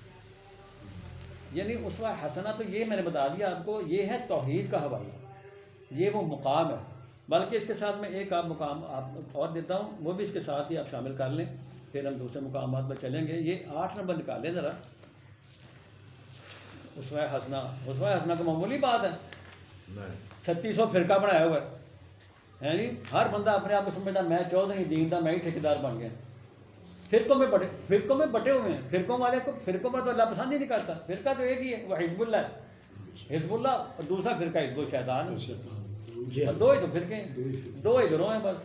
یعنی اسوہ حسنہ تو یہ میں نے بتا دیا آپ کو، یہ ہے توحید کا حوالہ، یہ وہ مقام ہے۔ بلکہ اس کے ساتھ میں ایک آپ مقام آپ اور دیتا ہوں، وہ بھی اس کے ساتھ ہی آپ شامل کر لیں، پھر ہم دوسرے مقامات پر چلیں گے۔ یہ 8 نمبر نکالیں ذرا، اسوہ حسنہ۔ اسوہ حسنہ کو معمولی بات ہے، 3600 فرقہ بنایا ہوا ہے جی، ہر بندہ اپنے آپ کو سمجھتا میں چودھری دین دا، میں ہی ٹھیکیدار بن گیا۔ فرقوں میں بٹے ہوئے ہیں، فرقوں والے کو، فرقوں پر تو اللہ پسند ہی نہیں کرتا۔ فرقہ تو ایک ہی ہے، وہ حزب اللہ ہے، حزب اللہ، اور دوسرا فرقہ حزب الشیطان ہے، اور دو ہی تو فرقے ہیں، دو ہی گروہ ہیں بس،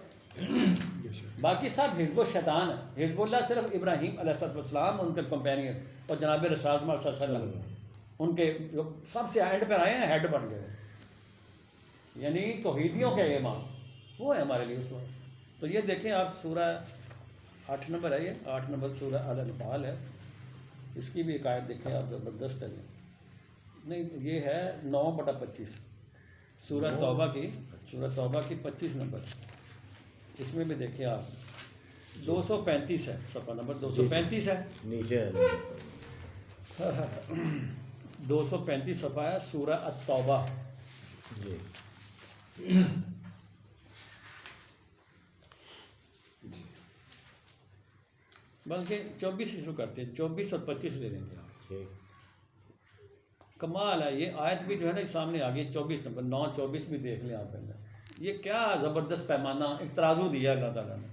باقی سب حزب الشیطان ہے۔ حزب اللہ صرف ابراہیم علیہ السلام ان کے کمپینین اور جناب رسول اللہ صلی اللہ علیہ وسلم ان کے جو سب سے اینڈ پر آئے ہیں، ہیڈ بن گئے، یعنی توحیدیوں کے امام وہ ہے ہمارے لیے اس وقت۔ تو یہ دیکھیں آپ سورہ 8 نمبر ہے، یہ 8 نمبر سورہ الانفال ہے، اس کی بھی عقائد دیکھیں آپ، زبردست ہے یہ، نہیں یہ ہے 9/25 سورہ توبہ کی، سورہ توبہ کی 25 نمبر، اس میں بھی دیکھیں آپ 235 ہے، صفحہ نمبر 235 ہے، نیچے 235 صفحہ ہے سورہ التوبہ۔ بلکہ 24 سے شروع کرتے ہیں، 24 اور 25 لے لیں گے آپ۔ کمال ہے یہ آیت بھی جو ہے نا سامنے آ گئی، 24 نمبر 9-24 بھی دیکھ لیں آپ پہلے۔ یہ کیا زبردست پیمانہ ایک ترازو دیا اللہ تعالیٰ نے۔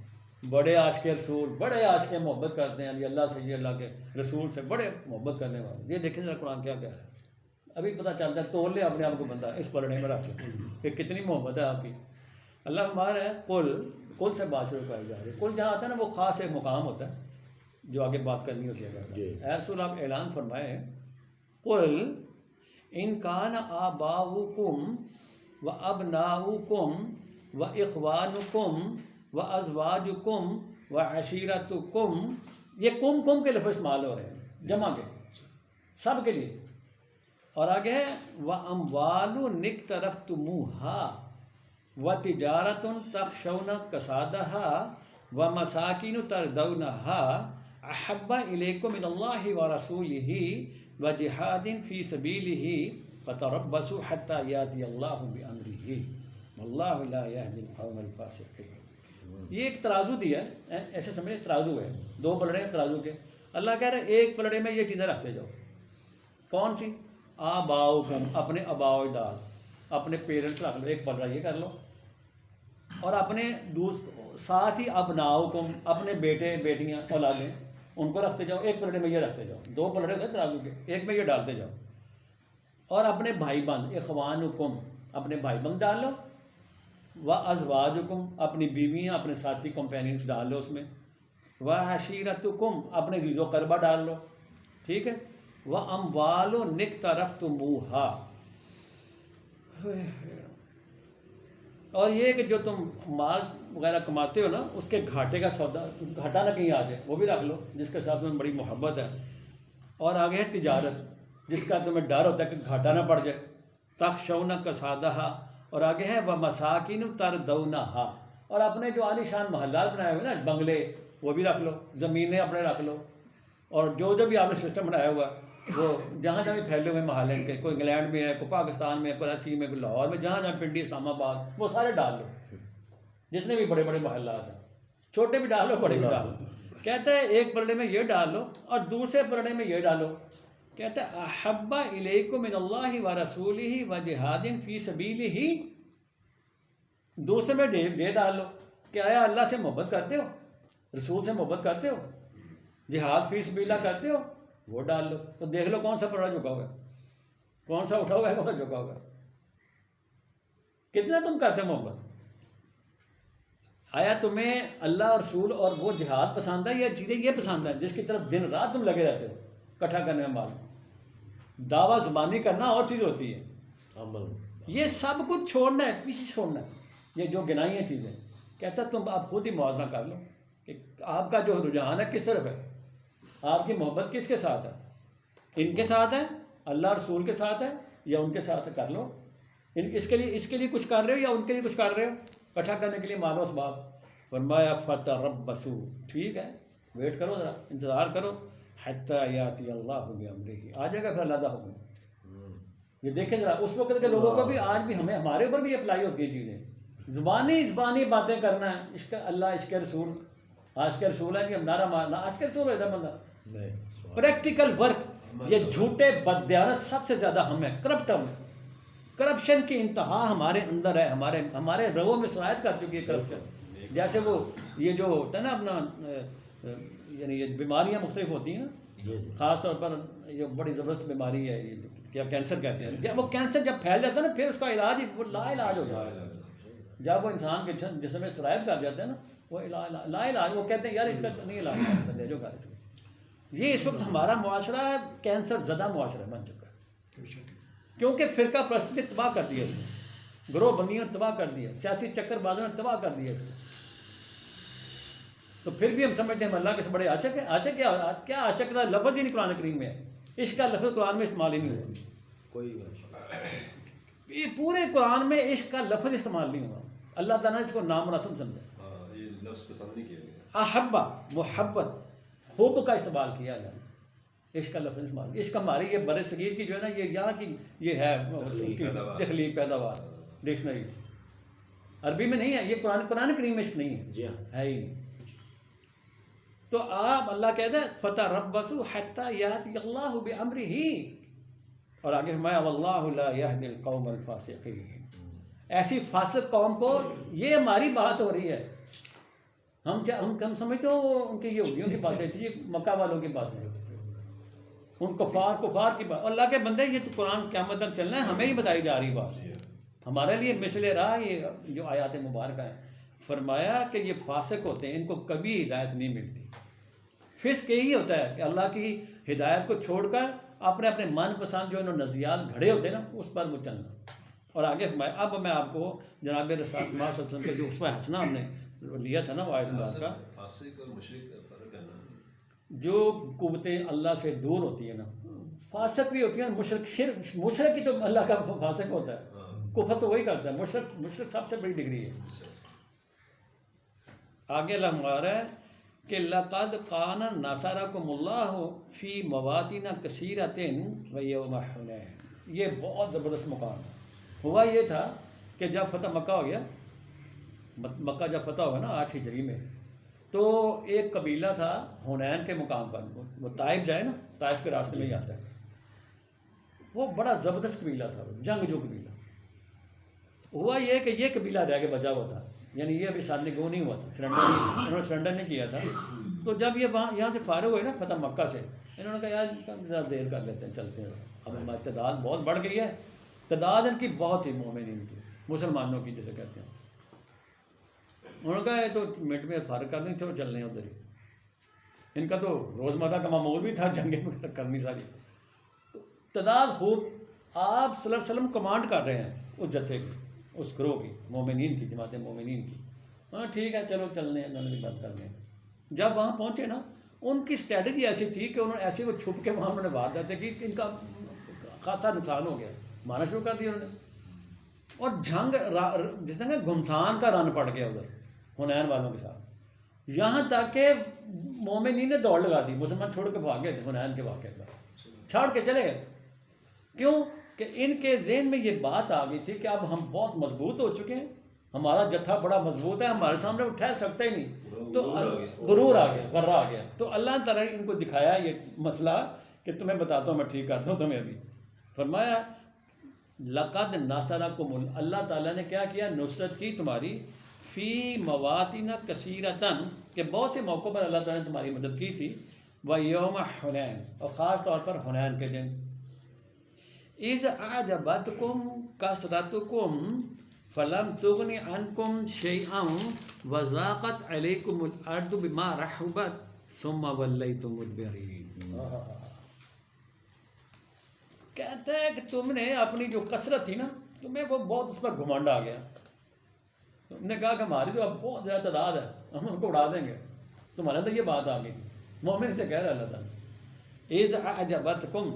بڑے عاشق رسول، بڑے عاشق محبت کرتے ہیں اللہ سے، یہ اللہ کے رسول سے بڑے محبت کرنے والے۔ یہ دیکھیں ذرا قرآن کیا کیا ہے، ابھی پتہ چلتا ہے، توڑ لے اپنے آپ کو بندہ اس پلڑے میں رکھ کہ کتنی محبت ہے آپ کی۔ اللہ ہمارا ہے کل سے بات شروع کرائی جا رہی ہے۔ کل جہاں آتا ہے نا وہ خاص ایک مقام ہوتا ہے جو آگے بات کرنی ہوتی ہے۔ اے رسول آپ اعلان فرمائیں، قل ان کان آباؤکم و ابناؤکم و اخوانکم و ازواجکم و عشیرتکم، یہ کم کے لفظ استعمال ہو رہے ہیں جمع کے سب کے لیے، اور آگے ہے و اموال اقترفتموها و تجارت تخشون کسادها و مساکن ترضونها احب الیکم من اللہ و رسولہ و جہاد فی سبیلہ فتربصوا حتی یاتی اللہ بامرہ واللہ لا یہدی القوم الفاسقین۔ یہ ایک ترازو دیا ہے، ایسے سمجھیں ترازو ہے، 2 پلڑے ہیں ترازو کے۔ اللہ کہہ رہے ہیں ایک پلڑے میں یہ چیزیں رکھتے جاؤ، کون سی؟ آباؤکم، اپنے آباء و اجداد، اپنے پیرنٹس رکھ لو، ایک پلڑا یہ کر لو، اور اپنے ساتھ ہی ابناؤکم، اپنے بیٹے بیٹیاں اولادیں ان کو رکھتے جاؤ، ایک پلڑے میں یہ رکھتے جاؤ، 2 پلڑے ہوتے ترازو کے، ایک میں یہ ڈالتے جاؤ، اور اپنے بھائی بند، اخوانکم، اپنے بھائی بند ڈال لو، و ازواجکم، اپنی بیویاں، اپنے ساتھی کمپینینس ڈال لو اس میں، و عشیرتکم، اپنے عزیز و قربہ ڈال لو، ٹھیک ہے، و اموال اقترفتموها، اور یہ کہ جو تم مال وغیرہ کماتے ہو نا اس کے گھاٹے کا سودا، گھاٹا نہ کہیں آ جائے، وہ بھی رکھ لو جس کے ساتھ تمہیں بڑی محبت ہے، اور آگے ہے تجارت جس کا تمہیں ڈر ہوتا ہے کہ گھاٹا نہ پڑ جائے، تخشون کسادہا، اور آگے ہے ومساکن ترضونہا، اور اپنے جو عالی شان محلات بنائے ہوئے نا بنگلے وہ بھی رکھ لو، زمینیں اپنے رکھ لو، اور جو بھی آپ نے سسٹم بنایا ہوا وہ جہاں جہاں بھی پھیلے ہوئے محلے کے، کوئی انگلینڈ میں ہے، کوئی پاکستان میں، کراچی میں، کوئی لاہور میں، جہاں جہاں پنڈی اسلام آباد، وہ سارے ڈال لو، جتنے بھی بڑے بڑے محلات ہیں، چھوٹے بھی ڈالو بڑے بھی ڈالو۔ کہتا ہے ایک پلڑے میں یہ ڈال لو اور دوسرے پلڑے میں یہ ڈالو، کہتا ہے احب الیکم من اللہ و رسولہ و جہاد فی سبیلہ، دوسرے میں یہ ڈال لو کہ آیا اللہ سے محبت کرتے ہو، رسول سے محبت کرتے ہو، جہاد فی سبیل اللہ کرتے ہو، وہ ڈال لو۔ تو دیکھ لو کون سا پلڑا جھکا ہوا ہے، کون سا اٹھا ہوا ہے، کون سا جھکا ہوا ہے، کتنا تم کرتے محبت۔ آیا تمہیں اللہ اور رسول اور وہ جہاد پسند ہے، یا چیزیں یہ پسند ہیں جس کی طرف دن رات تم لگے رہتے ہو اکٹھا کرنے میں مال؟ دعویٰ زبانی کرنا اور چیز ہوتی ہے، یہ سب کچھ چھوڑنا ہے، پیچھے چھوڑنا ہے، یہ جو گنائی ہیں چیزیں. کہتا ہے تم آپ خود ہی موازنہ کر لو کہ آپ کا جو رجحان ہے کس طرف ہے، آپ کی محبت کس کے ساتھ ہے، ان کے ساتھ ہے، اللہ رسول کے ساتھ ہے، یا ان کے ساتھ کر لو. اس کے لیے کچھ کر رہے ہو یا ان کے لیے کچھ کر رہے ہو، اکٹھا کرنے کے لیے مال و اسباب. فرمایا فتربصوا، ٹھیک ہے ویٹ کرو ذرا، انتظار کرو، حتی یاتی اللہ بامرہ، آ جائے گا پھر اللہ کا حکم. یہ دیکھیں ذرا اس وقت کے لوگوں کو بھی آج بھی ہمارے اوپر بھی اپلائی ہوتی ہے چیزیں. زبانی باتیں کرنا ہے، عشق اللہ عشق رسول، عشق رسول ہے کہ ہم نعرہ مارنا، عشق رسول ہے بندہ. پریکٹیکل ورک، یہ جھوٹے بددیانت سب سے زیادہ ہم ہیں، کرپٹ ہم ہیں. کرپشن کی انتہا ہمارے اندر ہے، ہمارے رگوں میں سرایت کر چکی ہے کرپشن. جیسے وہ یہ جو ہوتا ہے نا اپنا، یعنی یہ بیماریاں مختلف ہوتی ہیں نا، خاص طور پر یہ بڑی زبردست بیماری ہے، یہ کیا کینسر کہتے ہیں. جب وہ کینسر جب پھیل جاتا ہے نا، پھر اس کا علاج ہی وہ لا علاج ہو جاتا ہے. جب وہ انسان کے جسم میں سرایت کر جاتا ہے نا، وہ لا علاج، وہ کہتے ہیں یار اس کا نہیں علاج ہے، لے جو گھر. یہ اس وقت ہمارا معاشرہ کینسر زدہ معاشرہ بن چکا ہے، کیونکہ فرقہ پرستی نے تباہ کر دیا اس نے، گروہ بندیوں نے تباہ کر دیا، سیاسی چکر بازوں نے تباہ کر دیا اس کو. تو پھر بھی ہم سمجھتے ہیں ہم اللہ کے سے بڑے عاشق ہیں. عاشق کیا عاشق کا لفظ ہی نہیں قرآن کریم میں ہے، عشق کا لفظ قرآن میں استعمال ہی نہیں ہوا. کوئی یہ پورے قرآن میں عشق کا لفظ استعمال نہیں ہوا. اللہ تعالیٰ نے اس کو نامناسب سمجھا، یہ لفظ پسند نہیں کیا گیا. احبا، محبت، حب کا استعمال کیا اللہ نے، عشق کا لفظ استعمال. عشق ہماری یہ بر صغیر کی جو ہے نا، یہ یہاں کی یہ ہے تخلیق پیداوار، ڈکشنری عربی میں نہیں ہے. یہ قرآن کریم میں عشق نہیں ہے، ہے ہی نہیں. تو آپ اللہ کہتے ہیں فتربصوا حتی یاتی اللہ بامرہ، اور آگے فرمایا واللہ لا یہدی القوم الفاسقین. ایسی فاسق قوم کو، یہ ہماری بات ہو رہی ہے. ہم سمجھتے ہو ان کی یہودیوں کی باتیں تھی، یہ مکہ والوں کی باتیں، ان کفار کی بات. اللہ کے بندے یہ تو قرآن قیامت تک چلنا ہے، ہمیں ہی بتائی جا رہی بات، ہمارے لیے مثل راہ یہ جو آیات مبارکہ ہیں. فرمایا کہ یہ فاسق ہوتے ہیں، ان کو کبھی ہدایت نہیں ملتی. فسق یہی ہوتا ہے کہ اللہ کی ہدایت کو چھوڑ کر اپنے من پسند جو انہوں نظریات گھڑے ہوتے ہیں نا، اس پر وہ چلنا. اور آگے فرمایا اب میں آپ کو جناب رسول اللہ صلی اللہ علیہ وسلم کا جو اسوہ حسنہ ہم نے لیا تھا نا، وہ آیت مبارکہ کا، فاسق اور مشرک کا فرق ہے نا. جو قوتیں اللہ سے دور ہوتی ہیں نا، فاسق بھی ہوتی ہیں، مشرک ہی تو اللہ کا فاسق ہوتا ہے، کفر تو وہی کرتا ہے. مشرک سب سے بڑی ڈگری ہے. آگے اللہ ہمارا ہے کہ لقد کان نصرکم اللہ فی مواطن کثیرۃ ویوم حنین. یہ بہت زبردست مقام ہے. ہوا یہ تھا کہ جب فتح مکہ ہو گیا، مکہ جب فتح ہوا نا 8 ہجری میں، تو ایک قبیلہ تھا حنین کے مقام پر، وہ طائف جائے نا، طائف کے راستے میں ہی آتا ہے. وہ بڑا زبردست قبیلہ تھا، جنگجو قبیلہ. ہوا یہ کہ یہ قبیلہ رہ کے بچا ہوا تھا، یعنی یہ ابھی ساتھ گو نہیں ہوا تھا، انہوں نے سرنڈر نہیں کیا تھا. تو جب یہ یہاں سے فارغ ہوئے نا فتح مکہ سے، انہوں نے کہا یار زیر کر لیتے ہیں، چلتے ہیں. اب ہماری تعداد بہت بڑھ گئی ہے، تعداد ان کی بہت ہی مومنین کی، مسلمانوں کی جیسے کہتے ہیں. انہوں نے کہا یہ تو منٹ میں فارغ کر دیں، چلو چل رہے ہیں ادھر ہی. ان کا تو روزمرہ کا معمول بھی تھا جنگیں کرنی ساری. تعداد خوب، آپ صلی اللہ علیہ وسلم کمانڈ کر رہے ہیں اس جتھے کی، اس گروہ کی، مومنین کی، جماعت مومنین کی. ہاں ٹھیک ہے چلو چلنے ہیں، انہوں نے بات کرنے ہیں. جب وہاں پہنچے نا، ان کی اسٹریٹجی ایسی تھی کہ انہوں نے ایسے وہ چھپ کے وہاں انہوں نے وارداتیں کی کہ ان کا خاصا نقصان ہو گیا، مارنا شروع کر دیا انہوں نے. اور جنگ جس طرح گھمسان کا رن پڑ گیا ادھر حنین والوں کے ساتھ، یہاں تک کہ مومنین نے دوڑ لگا دی، مسلمان چھوڑ کے بھاگ گئے تھے حنین کے واقعے پر، چھاڑ کے چلے گئے. کیوں کہ ان کے ذہن میں یہ بات آ گئی تھی کہ اب ہم بہت مضبوط ہو چکے ہیں، ہمارا جتھا بڑا مضبوط ہے، ہمارے سامنے وہ ٹھہر سکتا ہی نہیں. تو غرور آ گیا، غرہ آ گیا. تو اللہ تعالیٰ نے ان کو دکھایا یہ مسئلہ کہ تمہیں بتاتا ہوں، میں ٹھیک کرتا ہوں تمہیں. ابھی فرمایا لقد نصرکم، اللہ تعالیٰ نے کیا کیا، نصرت کی تمہاری، فی مواطن کثیرۃ، کہ بہت سے موقعوں پر اللہ تعالیٰ نے تمہاری مدد کی تھی. ویوم حنین، اور خاص طور پر حنین کے دن. اذ اعجبتکم کثرتکم فلم تغن عنکم شیئا وضاقت علیکم الارض بما رحبت ثم ولیتم مدبرین. کہتے ہیں کہ تم نے اپنی جو کثرت تھی نا، تمہیں وہ بہت اس پر گھمنڈ آ گیا. تم نے کہا کہ ہماری تو اب بہت زیادہ تعداد ہے, ہم ان کو اڑا دیں گے. تمہارے اندر یہ بات آ گئی. مومن سے کہہ رہا اللہ تعالیٰ اذ اعجبتکم,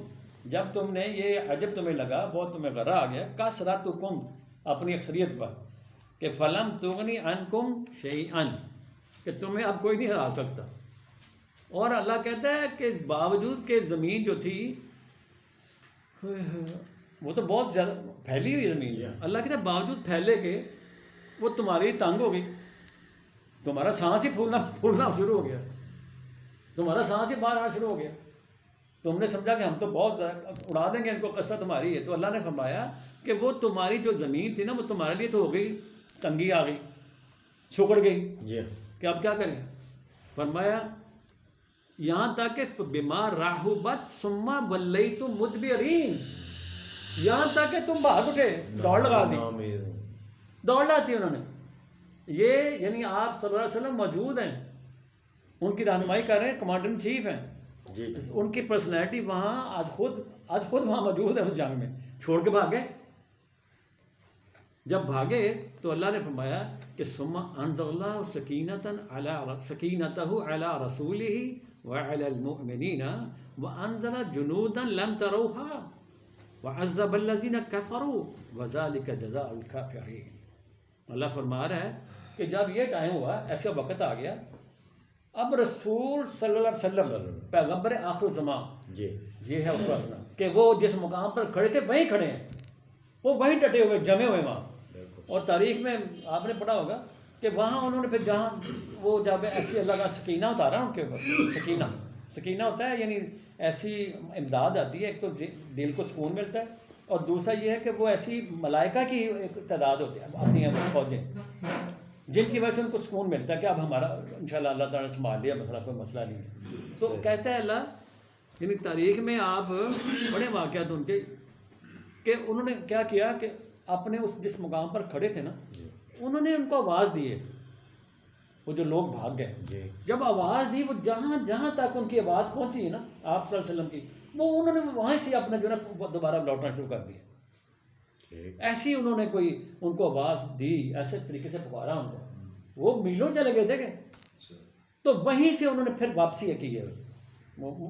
جب تم نے یہ عجب تمہیں لگا, بہت تمہیں غرہ آ گیا, کثرتکم, اپنی اکثریت پر, کہ فلم تغنی عنکم شیئا, کہ تمہیں اب کوئی نہیں ہرا سکتا. اور اللہ کہتا ہے کہ باوجود کہ زمین جو تھی وہ تو بہت زیادہ پھیلی ہوئی زمین ہے, اللہ کہتا ہے باوجود پھیلے کے وہ تمہاری تنگ ہو گئی, تمہارا سانس ہی پھولنا شروع ہو گیا, تمہارا سانس ہی باہر آنا شروع ہو گیا. تم نے سمجھا کہ ہم تو بہت اڑا دیں گے ان کو, کثرت تمہاری ہے. تو اللہ نے فرمایا کہ وہ تمہاری جو زمین تھی نا وہ تمہارے لیے تو ہو گئی, تنگی آ گئی, سکڑ گئی کہ اب کیا کریں. فرمایا یہاں تک کہ بیمار راہبت ثم ولیتم مدبرین, یہاں تک کہ تم بھاگ اٹھے, دوڑ لگا دی, دوڑ لاتی انہوں نے. یہ یعنی آپ صلی اللہ علیہ وسلم موجود ہیں, ان کی رہنمائی کر رہے ہیں, کمانڈر ان چیف ہیں, ان کی پرسنالٹی وہاں آج خود وہاں موجود ہے اس جنگ میں, چھوڑ کے بھاگے. جب بھاگے تو اللہ نے فرمایا کہ ثم انزل اللہ سکینتہ علی رسولہ وعلی المؤمنین وانزل جنودا لم تروها وعذب الذین کفروا وذلک جزاء الکافرین. اللہ فرما رہا ہے کہ جب یہ ٹائم ہوا, ایسا وقت آ گیا, اب رسول صلی اللہ علیہ وسلم پیغمبر آخر الزمان, یہ ہے اس وقت کہ وہ جس مقام پر کھڑے تھے وہیں کھڑے ہیں, وہ وہیں ڈٹے ہوئے, جمے ہوئے وہاں. اور تاریخ میں آپ نے پڑھا ہوگا کہ وہاں انہوں نے پھر جہاں وہ جب ایسی اللہ کا سکینہ اتارا ان کے اوپر, سکینہ ہوتا ہے یعنی ایسی امداد آتی ہے, ایک تو دل کو سکون ملتا ہے, اور دوسرا یہ ہے کہ وہ ایسی ملائکہ کی ایک تعداد ہوتی ہے, آتی ہیں فوجیں, جن کی وجہ سے ان کو سکون ملتا ہے کہ اب ہمارا انشاءاللہ اللہ تعالیٰ نے سنبھال لیا, مسئلہ کوئی مسئلہ نہیں ہے. تو کہتا ہے اللہ یعنی تاریخ میں آپ بڑے واقعات ان کے کہ انہوں نے کیا کیا کہ اپنے اس جس مقام پر کھڑے تھے نا, انہوں نے ان کو آواز دی ہے, وہ جو لوگ بھاگ گئے, جب آواز دی وہ جہاں تک ان کی آواز پہنچی ہے نا آپ صلی اللہ علیہ وسلم کی, وہ انہوں نے وہیں سے اپنا جو ہے نا دوبارہ لوٹنا شروع کر دیا. ایسی انہوں نے کوئی ان کو آواز دی, ایسے طریقے سے پکارا ان کو, وہ میلوں چلے گئے تھے کہ, تو وہیں سے انہوں نے پھر واپسی کی ہے,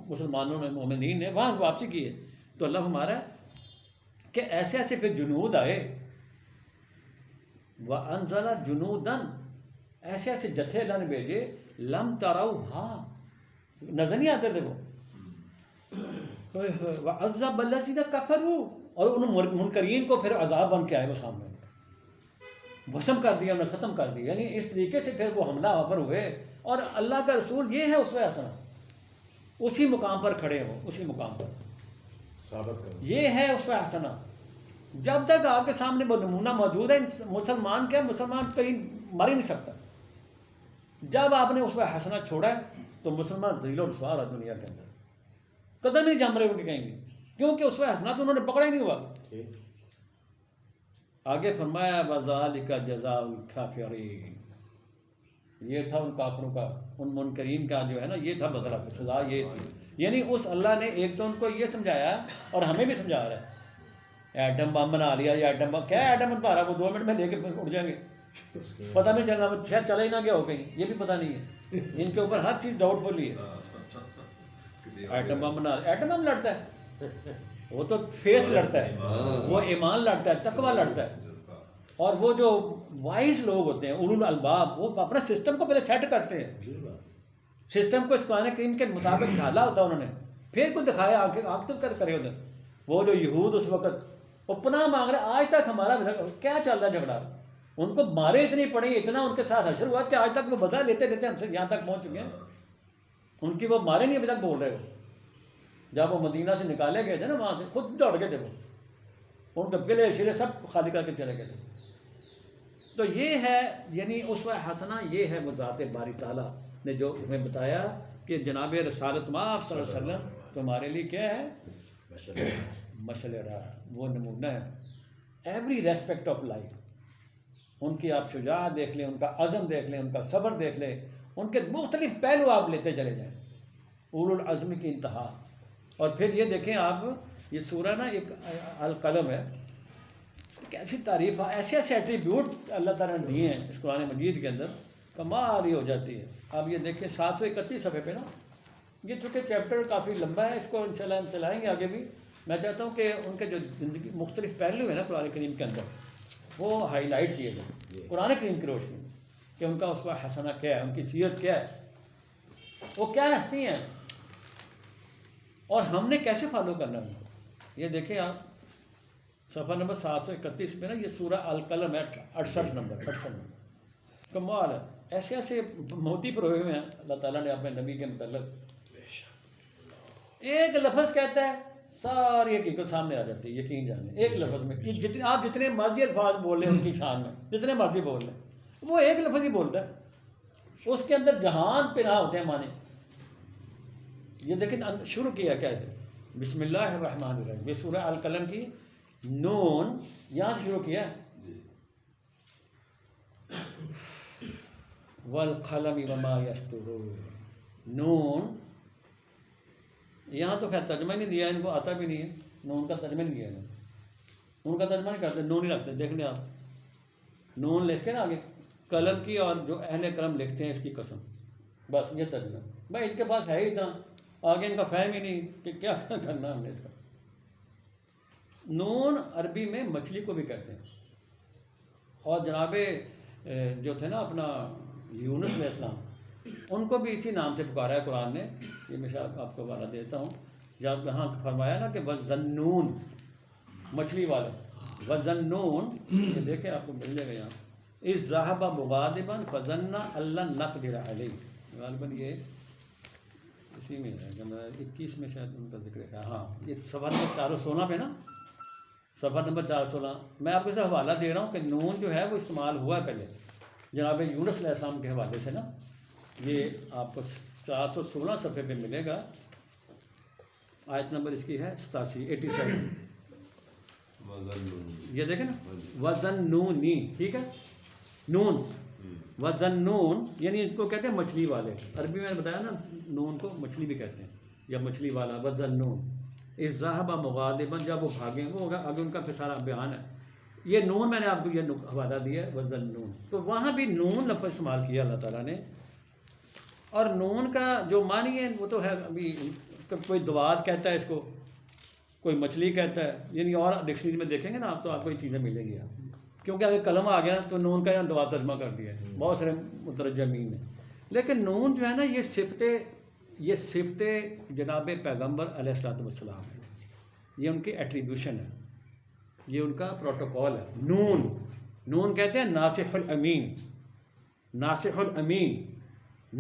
مسلمانوں نے, مومنین نے وہاں واپسی کی ہے. تو اللہ ہمارا کہ ایسے ایسے پھر جنود آئے, وَأَنزَلَ جُنُودًا, ایسے ایسے جتھے اللہ نے بھیجے, لم تَرَوْهَا, نظر نہیں آتے تھے وہ, وَعَذَّبَ الَّذِينَ كَفَرُوا, اور ان منکرین کو پھر عذاب بن کے آئے وہ سامنے, بھسم کر دیا, انہیں ختم کر دیا. یعنی اس طریقے سے پھر وہ حملہ آور ہوئے. اور اللہ کا رسول یہ ہے اسوہ حسنہ, اسی مقام پر کھڑے ہو, اسی مقام پر ثابت کرو, یہ ہے اسوہ حسنہ. جب تک آپ کے سامنے وہ نمونہ موجود ہے, مسلمان کیا, مسلمان کہیں مر ہی نہیں سکتا. جب آپ نے اسوہ حسنہ چھوڑا ہے تو مسلمان ذلیل و رسوا ہے دنیا کے اندر, قدم نہیں جم رہے ان کے کہیں بھی, کیونکہ اسوہ حسنہ تو انہوں نے پکڑا ہی نہیں ہوا. آگے فرمایا وَذَلِكَ جَزَاءُ الْكَافِرِينَ, یہ تھا ان کافروں کا, ان منکرین کا جو ہے نا, یہ تھا بدلہ, سزا یہ تھی. یعنی اس اللہ نے ایک تو ان کو یہ سمجھایا اور ہمیں بھی سمجھا رہا ہے, ایٹم بم بنا لیا, یا ایٹم بم کیا ایٹم بم رہا, وہ 2 منٹ میں لے کے اڑ جائیں گے, پتہ نہیں چلنا, شاید چلا ہی نہ گیا ہو کہیں, یہ بھی پتہ نہیں ہے. ان کے اوپر ہر چیز ڈاؤٹ فل ہی ہے. ایٹم بم بنا, ایٹم بم لڑتا ہے, وہ تو فیتھ لڑتا ہے, وہ ایمان لڑتا ہے, تقویٰ لڑتا ہے. اور وہ جو وائز لوگ ہوتے ہیں, اولو الالباب, وہ اپنا سسٹم کو پہلے سیٹ کرتے ہیں, سسٹم کو اس قرآن کریم کے مطابق ڈھالا ہوتا ہے انہوں نے, پھر کوئی دکھایا آگ تو کرے ادھر. وہ جو یہود اس وقت وہ پناہ مانگ رہے, آج تک ہمارا کیا چل رہا ہے جھگڑا, ان کو مارے اتنی پڑی, اتنا ان کے ساتھ حشر ہوا کہ آج تک وہ بدلہ لیتے لیتے ہم سے یہاں تک پہنچ چکے ہیں. ان کی وہ مارے نہیں ابھی تک بول رہے ہو. جب وہ مدینہ سے نکالے گئے تھے نا وہاں سے, خود دوڑ گئے تھے وہ, ان کے قلعے شرے سب خالی کر کے چلے گئے تھے. تو یہ ہے یعنی اسوہ حسنہ, یہ ہے ذات باری تعالیٰ نے جو ہمیں بتایا کہ جناب رسالت مآب صلی اللہ علیہ وسلم تمہارے لیے کیا ہے, مشعل راہ, وہ نمونہ ہے. ایوری ریسپیکٹ آف لائف, ان کی آپ شجاعت دیکھ لیں, ان کا عزم دیکھ لیں, ان کا صبر دیکھ لیں, ان کے مختلف پہلو آپ لیتے چلے جائیں, اولو العزم کی انتہا. اور پھر یہ دیکھیں آپ, یہ سورہ نا ایک القلم ہے, کیسی تعریف ہے، ایسے ایسے ایٹریبیوٹ اللہ تعالیٰ نے دیے ہیں اس قرآن مجید کے اندر، کمال ہی ہو جاتی ہے۔ اب یہ دیکھیں 731 صفحے پہ نا، یہ چونکہ چیپٹر کافی لمبا ہے، اس کو انشاءاللہ ہم چلائیں گے آگے بھی۔ میں چاہتا ہوں کہ ان کے جو زندگی مختلف پہلو ہیں نا قرآن کریم کے اندر، وہ ہائی لائٹ کیے جائیں قرآن کریم کی روشنی میں، کہ ان کا اسوہ حسنہ کیا ہے، ان کی سیرت کیا ہے، وہ کیا ہستی ہیں، اور ہم نے کیسے فالو کرنا ہے۔ یہ دیکھیں آپ صفحہ نمبر 731 میں نا، یہ سورہ القلم ہے، 68 نمبر، کمال ہے۔ ایسے ایسے موتی پروئے ہوئے ہیں اللہ تعالیٰ نے اپنے نبی کے متعلق، ایک لفظ کہتا ہے ساری حقیقت سامنے آ جاتی ہے، یقین جانے ایک لفظ میں۔ جتنے آپ جتنے ماضی الفاظ بول لیں ان کی شان میں، جتنے ماضی بول لیں، وہ ایک لفظ ہی بولتا ہے، اس کے اندر جہان پہ نہ ہوتے ہیں معنی۔ یہ دیکھیں شروع کیا کیسے، بسم اللہ الرحمن الرحیم، یہ سورہ القلم کی نون یہاں سے شروع کیا، والقلم وما یسطرون، نون یہاں تو خیر ترجمہ نہیں دیا، ان کو آتا بھی نہیں ہے، نون کا ترجمہ نہیں دیا ہے، نون کا ترجمہ نہیں کرتے، نون ہی رکھتے، دیکھ لیں آپ، نون لکھ کے نا آگے قلم کی، اور جو اہل قلم لکھتے ہیں اس کی قسم، بس یہ ترجمہ۔ بھائی ان کے پاس ہے ہی اتنا، آگے ان کا فہم ہی نہیں کہ کیا کرنا ہم نے اس کا۔ نون عربی میں مچھلی کو بھی کہتے ہیں، اور جناب جو تھے نا اپنا یونس علیہ السلام، ان کو بھی اسی نام سے پکارا ہے قرآن نے۔ یہ میں آپ کو حوالہ دیتا ہوں، جب یہاں فرمایا نا کہ وَالظَّنُّونَ، مچھلی والے، وَالظَّنُّونَ، یہ دیکھیں آپ کو مل جائے گا یہاں، اِذ ذَهَبَ مُغَاضِبًا فَظَنَّ أَن لَّن نَّقْدِرَ عَلَيْهِ، غالباً یہ اسی میں ہے، 21 میں شاید ان کا ذکر ہے، ہاں یہ صفحہ نمبر 416 پہ نا، صفحہ نمبر 416 میں آپ کو اسے حوالہ دے رہا ہوں کہ نون جو ہے وہ استعمال ہوا ہے پہلے جناب یونس علیہ السلام کے حوالے سے نا، یہ آپ کو 416 صفحے پہ ملے گا، آیت نمبر اس کی ہے 87، یہ دیکھیں نا، وَظَنُّونِ، ٹھیک ہے، نون وَظَنُّونَ یعنی ان کو کہتے ہیں مچھلی والے، عربی میں نے بتایا نا نون کو مچھلی بھی کہتے ہیں یا مچھلی والا، وَظَنُّونَ اِذ ذَهَبَ مُغَاضِبًا، جب وہ بھاگیں، وہ ہوگا آگے ان کا پھر سارا بیان ہے۔ یہ نون میں نے آپ کو یہ حوالہ دیا ہے وَظَنُّونَ، تو وہاں بھی نون لفظ استعمال کیا اللہ تعالیٰ نے، اور نون کا جو معنی ہے وہ تو ہے، ابھی کوئی دواد کہتا ہے اس کو، کوئی مچھلی کہتا ہے، یعنی اور ڈکشنری میں دیکھیں گے نا آپ تو آپ کو یہ چیزیں ملیں گی آپ، کیونکہ اگر قلم آ گیا تو نون کا یہاں دواد ترجمہ کر دیا ہے بہت سارے مترجمین نے، لیکن نون جو ہے نا یہ صفت جناب پیغمبر علیہ الصلوۃ والسلام ہے، یہ ان کی ایٹریبیوشن ہے، یہ ان کا پروٹوکول ہے۔ نون کہتے ہیں ناصح الامین، ناصح الامین،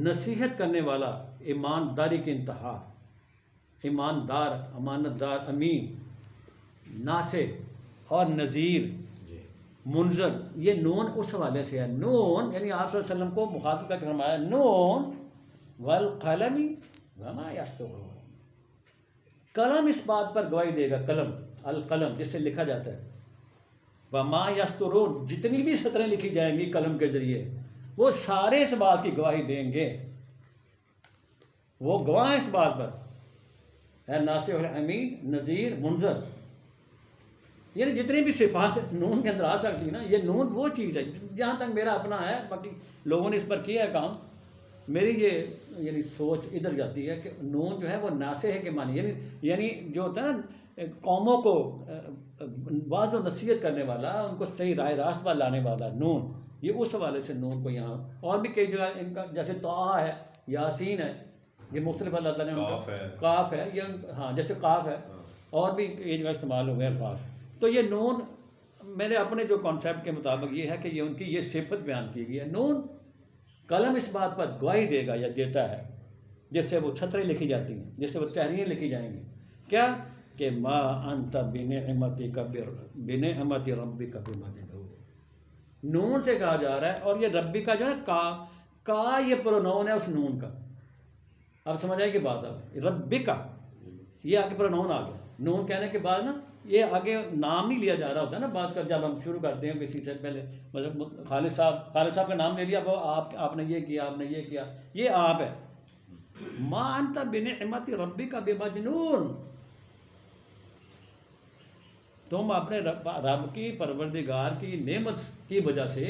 نصیحت کرنے والا، ایمانداری کی انتہا، ایماندار، امانت دار، امین، ناصح اور نذیر، منذر، یہ نون اس حوالے سے ہے۔ نون یعنی آپ صلی اللہ علیہ وسلم کو مخاطب کر کے فرمایا نون والقلم وما یسطرون، قلم اس بات پر گواہی دے گا، قلم القلم جس سے لکھا جاتا ہے، وما یسطرون، جتنی بھی سطریں لکھی جائیں گی قلم کے ذریعے وہ سارے اس بات کی گواہی دیں گے، وہ گواہ اس بات پر ہے، ناصح الامین، نذیر، منذر، یعنی جتنی بھی صفات نون کے اندر آ سکتی ہے نا، یہ نون وہ چیز ہے، جہاں تک میرا اپنا ہے، باقی لوگوں نے اس پر کیا ہے کام، میری یہ یعنی سوچ ادھر جاتی ہے کہ نون جو ہے وہ ناصح کے معنی، یعنی جو ہوتا ہے نا قوموں کو واضح و نصیحت کرنے والا، ان کو صحیح راہ راست پر لانے والا نون، یہ اس حوالے سے نون کو یہاں اور بھی کئی جگہ ان کا، جیسے طٰہٰ ہے، یاسین ہے، یہ مختلف اللہ تعالیٰ نے کاف ہے، یہ ہاں جیسے کاف ہے، اور بھی کئی جگہ استعمال ہوئے الفاظ۔ تو یہ نون میرے اپنے جو کانسیپٹ کے مطابق یہ ہے کہ یہ ان کی یہ صفت بیان کی گئی ہے، نون قلم اس بات پر گواہی دے گا یا دیتا ہے، جس سے وہ چھتریں لکھی جاتی ہیں، جس سے وہ تحریریں لکھی جائیں گی، کیا کہ ما انت بنعمت ربک بمجنون، نون سے کہا جا رہا ہے، اور یہ ربی کا جو ہے کا یہ پرونون ہے اس نون کا، اب سمجھ آئے کہ بات اب ربی کا یہ آگے پرونون آ گیا، نون کہنے کے بعد نا یہ آگے نام نہیں لیا جا رہا ہوتا ہے نا، بعض کا جب ہم شروع کرتے ہیں کسی سے پہلے، مطلب خالد صاحب کا نام لے لیا، آپ نے یہ کیا، آپ نے یہ کیا، یہ آپ ہے، ما انت بنعمت ربک بمجنون، تم اپنے رب کی پروردگار کی نعمت کی وجہ سے،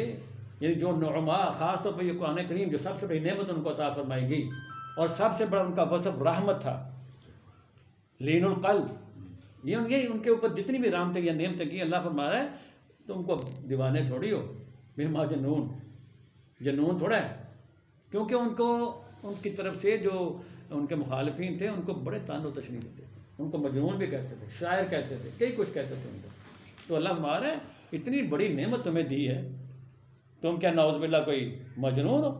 یعنی جو نعما، خاص طور پہ یہ قرآن کریم جو سب سے بڑی نعمت ان کو عطا فرمائی گئی اور سب سے بڑا ان کا وصف رحمت تھا، لین القلب، یہ ان کے اوپر جتنی بھی رحمتیں یا نعمتیں کی، اللہ فرما رہا ہے تم کو دیوانے تھوڑی ہو، بہما جنون تھوڑا ہے، کیونکہ ان کی طرف سے جو ان کے مخالفین تھے ان کو بڑے طعن و تشنیع دیتے تھے، ان کو مجنون بھی کہتے تھے، شاعر کہتے تھے، کئی کچھ کہتے تھے ان کو. تو اللہ فرما رہا ہے اتنی بڑی نعمت تمہیں دی ہے، تم کیا نعوذ باللہ کوئی مجنون ہو؟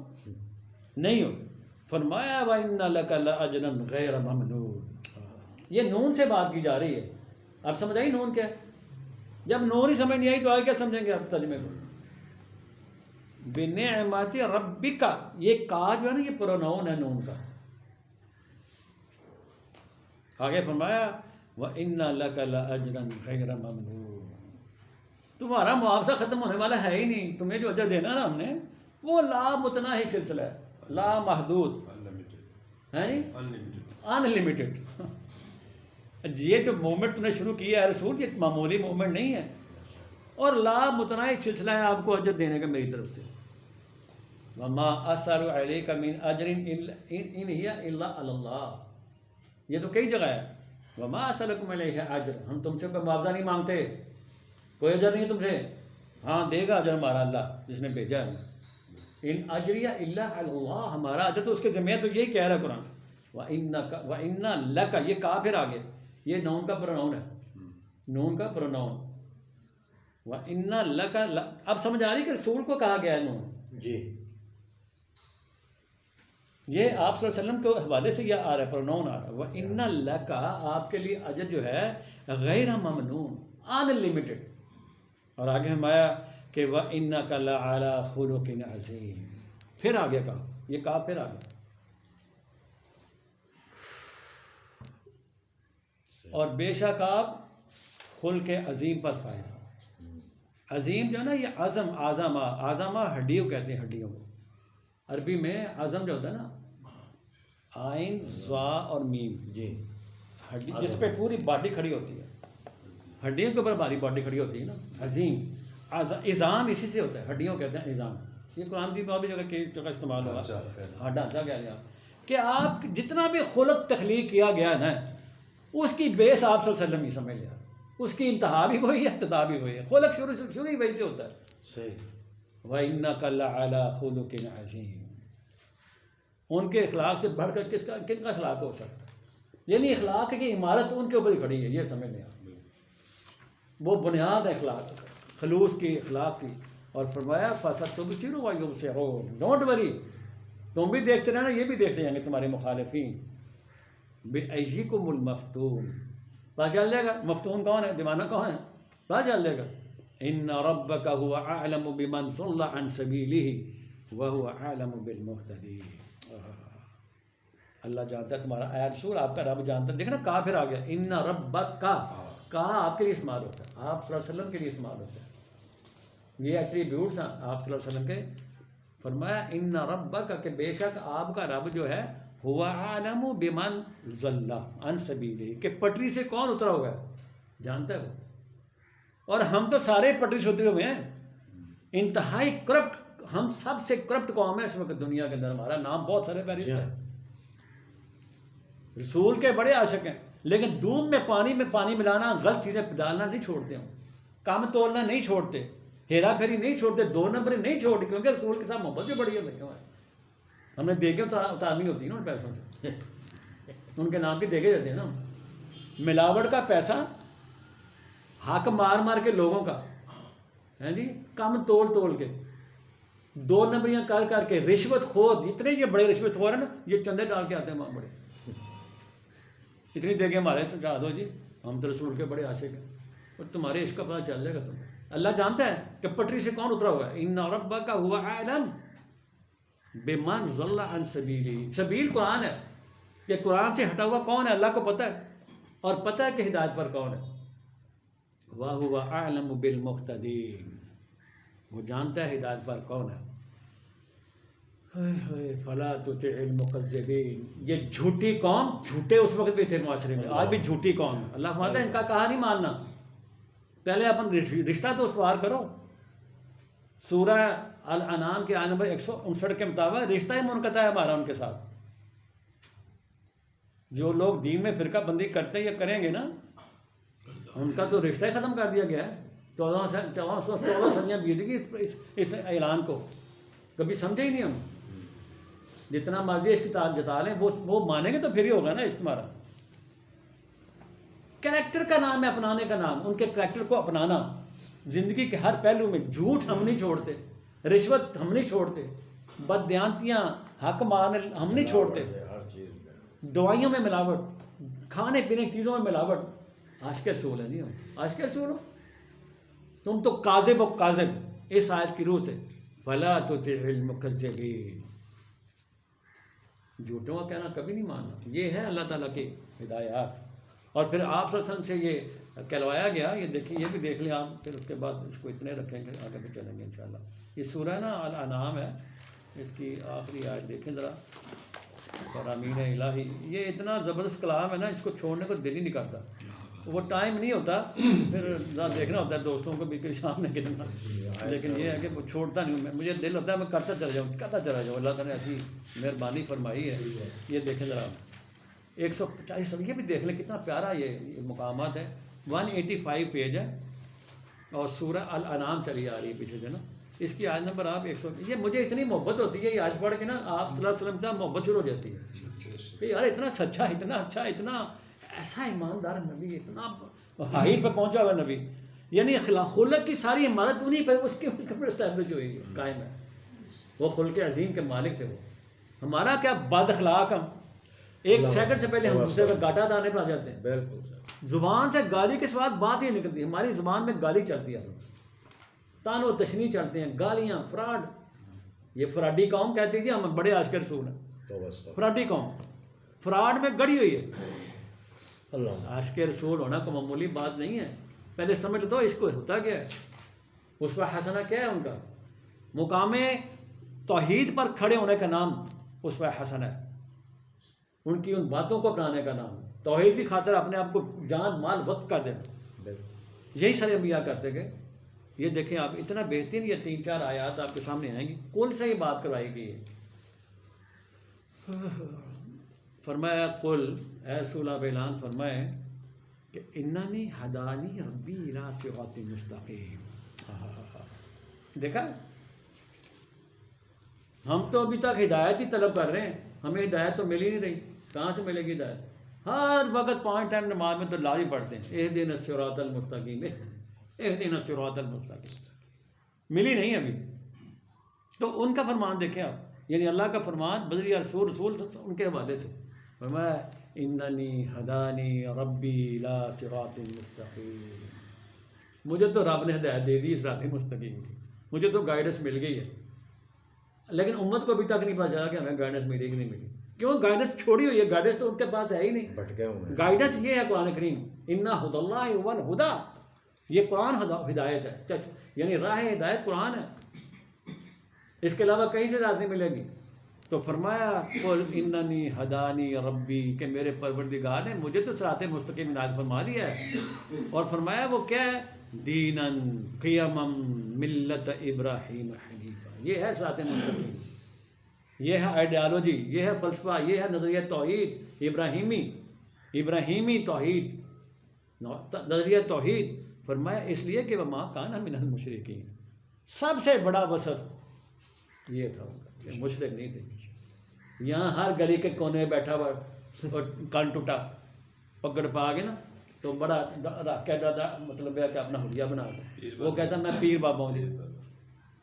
نہیں ہو. فرمایا وَإِنَّ لَكَ لَأَجْرًا غَيْرَ مَمْنُونٍ. یہ نون سے بات کی جا رہی ہے. اب سمجھ آئی نون کیا ہے؟ جب نون ہی سمجھ نہیں آئی تو آگے کیا سمجھیں گے آپ ترجمے کو؟ بِنِعْمَتِ رَبِّكَ، یہ کا جو ہے نا یہ پروناؤن ہے نون کا. آگے فرمایا وَإِنَّ لَكَ لَأَجْرًا غَيْرَ مَمْنُونٍ. تمہارا معاوضہ ختم ہونے والا ہے ہی نہیں. تمہیں جو اجر دینا نا ہم نے وہ لا متناہی سلسلہ ہے، لا محدود ہے، انلمیٹڈ. یہ جو موومنٹ تم نے شروع کیا ہے رسول، یہ معمولی موومنٹ نہیں ہے، اور لا متناہی سلسلہ ہے آپ کو اجر دینے کا میری طرف سے. وَمَا أَسْأَلُ عَلَيْكَ مِنْ أَجْرٍ إِنْ هِيَ إِلَّا عَلَى اللَّهِ. یہ تو کئی جگہ ہے. وَمَا أَسْأَلُكُمْ عَلَيْهِ أَجْرٍ، ہم تم سے کوئی معاوضہ نہیں مانگتے، کوئی اجر نہیں تم سے. ہاں دے گا اجر ہمارا اللہ جس نے بھیجا ہے. ان اجریہ الا علی اللہ، ہمارا اجر تو اس کے ذمہ ہے. تو یہی کہہ رہا ہے قرآن. وَإِنَّ لَكَ، یہ کا پھر آگے، یہ نون کا پروناؤن ہے، نون کا پروناؤن. وَإِنَّ لَكَ، اب سمجھ آ رہی کہ رسول کو کہا گیا ہے نون. جی یہ آپ صلی اللہ علیہ وسلم کے حوالے سے یہ آ رہا ہے، پروناؤن آ رہا ہے. وَإِنَّ لَكَ، آپ کے لیے اجر جو ہے غیر ممنون، انلمیٹڈ. اور آگے ہمایا کہ وَإِنَّكَ لَعَلَىٰ خُلُقٍ عَظِيمٍ. پھر آگے کہا، یہ کہا پھر آگے. اور بے شک آپ خلق عظیم پر پائے. عظیم جو ہے نا یہ عزم، آزمہ ہڈیوں کہتے ہیں، ہڈیوں کو. عربی میں عزم جو ہوتا ہے نا، عین ضا اور میم، جی ہڈی جس پہ پوری باڈی کھڑی ہوتی ہے، ہڈیوں کے اوپر ہماری باڈی کھڑی ہوتی ہے نا. عظیم، عظام اسی سے ہوتا ہے، ہڈیوں کہتے ہیں عظام. یہ قرآن کی بھی جگہ کی جگہ استعمال ہوگا. ہاں ڈھانچہ کہہ لیں آپ کہ آپ جتنا بھی خلق تخلیق کیا گیا نا اس کی بیس آپ صلی اللہ علیہ وسلم ہی سمجھ لیا. اس کی انتہا بھی وہی ہے، ابتدا بھی وہی ہے. خلق شروع ہی وہی سے ہوتا ہے. صحیح. وَإِنَّكَ لَعَلَىٰ خُلُقٍ عَظِيمٍ. ان کے اخلاق سے بڑھ کر کن کا اخلاق ہو سکتا ہے؟ یعنی اخلاق کی عمارت ان کے اوپر ہی کھڑی ہے، یہ سمجھ لیں آپ. وہ بنیاد ہے اخلاق، خلوص کی، اخلاق کی. اور فرمایا فَسَتُبْصِرُ وَيُبْصِرُونَ. ڈونٹ وری، تم بھی دیکھتے رہنا، یہ بھی دیکھتے جائیں گے تمہارے مخالفین. بِأَيِّكُمُ الْمَفْتُونُ. پتہ چل جائے گا مفتون کون ہے، دیوانہ کون ہے، پتہ چل جائے گا. إِنَّ رَبَّكَ هُوَ أَعْلَمُ بِمَنْ ضَلَّ عَنْ سَبِيلِهِ وَهُوَ أَعْلَمُ بِالْمُهْتَدِينَ. اللہ جانتا ہے تمہارا، اے رسول آپ کا رب جانتا ہے. دیکھنا کا پھر آ گیا. ان ربک کا آپ کے لیے استعمال ہوتا ہے، آپ صلی اللہ علیہ وسلم کے لیے استعمال ہوتا ہے. یہ ایٹریبیوٹس ہیں آپ صلی اللہ علیہ وسلم کے. فرمایا ان ربک، کہ بے شک آپ کا رب جو ہے، ہوا عالم بمن ضل عن سبیلہ، کہ پٹری سے کون اترا ہوا ہے جانتا ہے وہ. اور ہم تو سارے پٹری سے اترے ہوئے ہیں. انتہائی کرپٹ، ہم سب سے کرپٹ قوم ہے اس وقت دنیا کے اندر. ہمارا نام بہت سارے فہرست ہے. رسول کے بڑے عاشق ہیں، لیکن دودھ میں پانی ملانا، غلط چیزیں ڈالنا نہیں چھوڑتے ہم، کام تولنا نہیں چھوڑتے، ہیرا پھیری نہیں چھوڑتے، 2 نمبر نہیں چھوڑتے، کیونکہ رسول کے ساتھ محبت بھی بڑی ہے. بھائی ہم نے دیکھے اتارنی ہوتی ہے نا ان پیسوں سے، ان کے نام بھی دیکھے جاتے ہیں نا. ملاوٹ کا پیسہ، حق مار کے لوگوں کا ہے جی، کم توڑ کے، 2 نمبریاں کر کے، رشوت خور. اتنے یہ بڑے رشوت خور ہیں نا، یہ چندے ڈال کے آتے ہیں وہاں بڑے. اتنی دیکھیں ہمارے تو چاہ دو جی، ہم تو رسول کے بڑے عاشق ہیں. اور تمہارے اس کا پتہ چل جائے گا تمہیں. اللہ جانتا ہے کہ پٹری سے کون اترا ہوا ہے. ان ربک هو اعلم بمن ضل عن سبیلہ. سبیل قرآن ہے، کہ قرآن سے ہٹا ہوا کون ہے اللہ کو پتہ ہے، اور پتہ ہے کہ ہدایت پر کون ہے. وَهُوَ أَعْلَمُ بِالْمُهْتَدِينَ. وہ جانتا ہے ہدایت پر کون ہے. فَلَا تُطِعِ الْمُكَذِّبِينَ. یہ جھوٹی قوم، جھوٹے اس وقت بھی تھے معاشرے میں، آج بھی جھوٹی قوم. اللہ فرماتا ہے ان کا کہا نہیں ماننا. پہلے اپن رشتہ تو استوار کرو. سورہ الانعام کے آیت نمبر 159 کے مطابق رشتہ ہی منقطع ہے ہمارا ان کے ساتھ. جو لوگ دین میں فرقہ بندی کرتے ہیں یا کریں گے نا, ان کا تو رشتہ ہی ختم کر دیا گیا ہے. 1414 صدیاں بیت گئی اس اعلان کو, کبھی سمجھے ہی نہیں ہم. جتنا مرضی اس کی جتا لیں, وہ مانیں گے تو پھر ہی ہوگا نا اس تمہارا. کریکٹر کا نام ہے اپنانے کا نام, ان کے کریکٹر کو اپنانا. زندگی کے ہر پہلو میں جھوٹ ہم نہیں چھوڑتے, رشوت ہم نہیں چھوڑتے, بددیانتیاں حق مارنے ہم نہیں چھوڑتے, دوائیوں میں ملاوٹ, کھانے پینے کی چیزوں میں ملاوٹ. عاشق رسول ہے نہیں ہم, عاشق رسول ہو تم تو کاذب و کاذب. اس آیت کی روح سے فلا تطع المکذبین, جھوٹوں کا کہنا کبھی نہیں ماننا. یہ ہے اللہ تعالیٰ کی ہدایات. اور پھر آپ صلی اللہ علیہ وسلم سے یہ کہلوایا گیا, یہ دیکھیں, یہ بھی دیکھ لیں آپ, پھر اس کے بعد اس کو اتنے رکھیں گے, آگے بھی چلیں گے انشاءاللہ. یہ سورہ نا الانعام ہے, اس کی آخری آیت دیکھیں ذرا. فرامین الہی, یہ اتنا زبردست کلام ہے نا, اس کو چھوڑنے کو دل ہی نہیں کرتا. وہ ٹائم نہیں ہوتا, پھر دیکھنا ہوتا ہے دوستوں کو بھی کہ شام نے کتنا, لیکن یہ ہے کہ وہ چھوڑتا نہیں ہوں. مجھے دل ہوتا ہے میں کرتا چلا جاؤں. اللہ تعالیٰ نے ایسی مہربانی فرمائی ہے. یہ دیکھیں ذرا 145, یہ بھی دیکھ لیں کتنا پیارا یہ مقامات ہے. 185 پیج ہے اور سورہ الانعام چلی آ رہی ہے پیچھے سے نا. اس کی آیت نمبر آپ 100, یہ مجھے اتنی محبت ہوتی ہے یہ آج پڑھ کے نا, آپ صلی اللہ علیہ وسلم سے محبت شروع ہو جاتی ہے کہ یار اتنا سچا, اتنا اچھا, اتنا ایسا ایماندار نبی, اتنا ہائٹ پہ پہنچا ہوا نبی. یعنی خلق کی ساری عمارت انہیں پہ اس کے اوپر اسٹیبلش ہوئی ہے, قائم ہے. وہ خلق عظیم کے مالک تھے. وہ ہمارا کیا بد اخلاق, ہم ایک سیکنڈ سے پہلے ہم دوسرے پہ گاٹا دانے پہ آ جاتے ہیں. بالکل زبان سے گالی کے ساتھ بات ہی نکلتی. ہماری زبان میں گالی چلتی ہے, تان و تشنیع چلتے ہیں, گالیاں, فراڈ. یہ فراڈی قوم کہتی ہے کہ ہم بڑے عاشق رسول ہیں. فراڈی قوم فراڈ میں گڑی ہوئی ہے. عاشق رسول ہونا کوئی معمولی بات نہیں ہے. پہلے سمجھ لو اس کو ہوتا کیا ہے. اسوہ حسنہ کیا ہے ان کا؟ مقام توحید پر کھڑے ہونے کا نام اسوہ حسنہ ہے. ان کی ان باتوں کو اپنانے کا نام توحید کی خاطر اپنے آپ کو جان مال وقت کر دینا. یہی سارے انبیاء کرتے گئے. یہ دیکھیں آپ, اتنا بہترین یہ 3-4 آیات آپ کے سامنے آئیں گی. کل سے یہ بات کروائی گئی ہے. فرمایا قل, اے رسول آپ اعلان فرمائے کہ اننی ہدانی ربی الی صراط مستقیم. دیکھا, ہم تو ابھی تک ہدایت ہی طلب کر رہے ہیں, ہمیں ہدایت تو مل ہی نہیں رہی. کہاں سے ملے گی ہدایت؟ ہر وقت 5 ٹائم نماز میں تو لا ہی پڑھتے ہیں اہدنا الصراط المستقیم, اہدنا الصراط المستقیم. ملی نہیں ابھی. تو ان کا فرمان دیکھیں آپ, یعنی اللہ کا فرمان بذریعہ رسول ان کے حوالے سے فرمایا اننی ہدانی ربی الی صراط مستقیم. مجھے تو رب نے ہدایت دے دی صراط مستقیم کی, مجھے تو گائیڈنس مل گئی ہے. لیکن امت کو ابھی تک نہیں پتا چلا کہ ہمیں گائیڈنس ملی کہ نہیں ملی. کیوں؟ گائیڈنس چھوڑی ہوئی ہے, گائیڈنس تو ان کے پاس ہے ہی نہیں. گائیڈنس یہ ہے قرآن کریم, انا ھدی اللہ ھو الھدی. یہ قرآن ہدایت ہے, یعنی راہ ہدایت قرآن ہے. اس کے علاوہ کہیں سے ہدایت نہیں ملے گی. تو فرمایا قل اننی ہدانی ربی, کہ میرے پروردگار نے مجھے تو صراط مستقیم ہدایت فرما دیا ہے. اور فرمایا وہ کیا ہے؟ دیناً قیما ملت ابراہیم حنیفا. یہ ہے صراط مستقیم, یہ ہے آئیڈیالوجی, یہ ہے فلسفہ, یہ ہے نظریہ توحید ابراہیمی توحید, نظریہ توحید. فرمایا اس لیے کہ وما کان من المشرکین. سب سے بڑا وصف یہ تھا کہ مشرک نہیں تھے. یہاں ہر گلی کے کونے میں بیٹھا ہوا اور کان ٹوٹا پکڑ پا گئے نا, تو بڑا مطلب ہے کہ اپنا حلیہ بنا دے. وہ کہتا میں پیر بابا ہوں جی.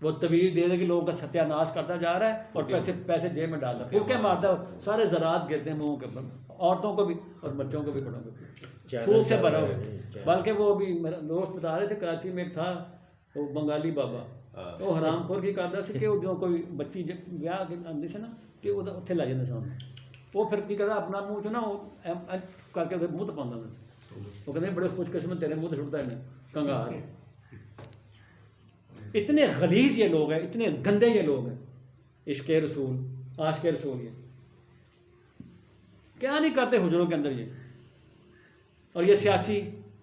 وہ طویل دے دے کہ لوگوں کا ستیہ ناش کرتا جا رہا ہے اور پیسے جیب میں ڈالتا, پھوکے مارتا, سارے زراعت گرتے ہیں منہ کے اوپر, عورتوں کو بھی اور بچوں کو بھی بڑوں کو پھوک سے بھرا ہوا. بلکہ وہ بھی میرا دوست بتا رہے تھے کراچی میں ایک تھا وہ بنگالی بابا, وہ حرام خور کی کرتا سی کہ وہ جو کوئی بچی ਵਿਆਹ کے آتی سی نا کہ وہ اتنے لے جاتے سامنے. وہ پھر کی کرتا اپنا منہ چ نا کر کے منہ تو پاؤں. وہ کہتے ہیں بڑے خوش قسمت تیرے منہ تو چھوٹتا ہے کنگار. اتنے غلیظ یہ لوگ ہیں, اتنے گندے یہ لوگ ہیں. عشق رسول, عاشق رسول, یہ کیا نہیں کرتے حجروں کے اندر یہ. اور یہ سیاسی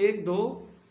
1, 2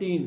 3,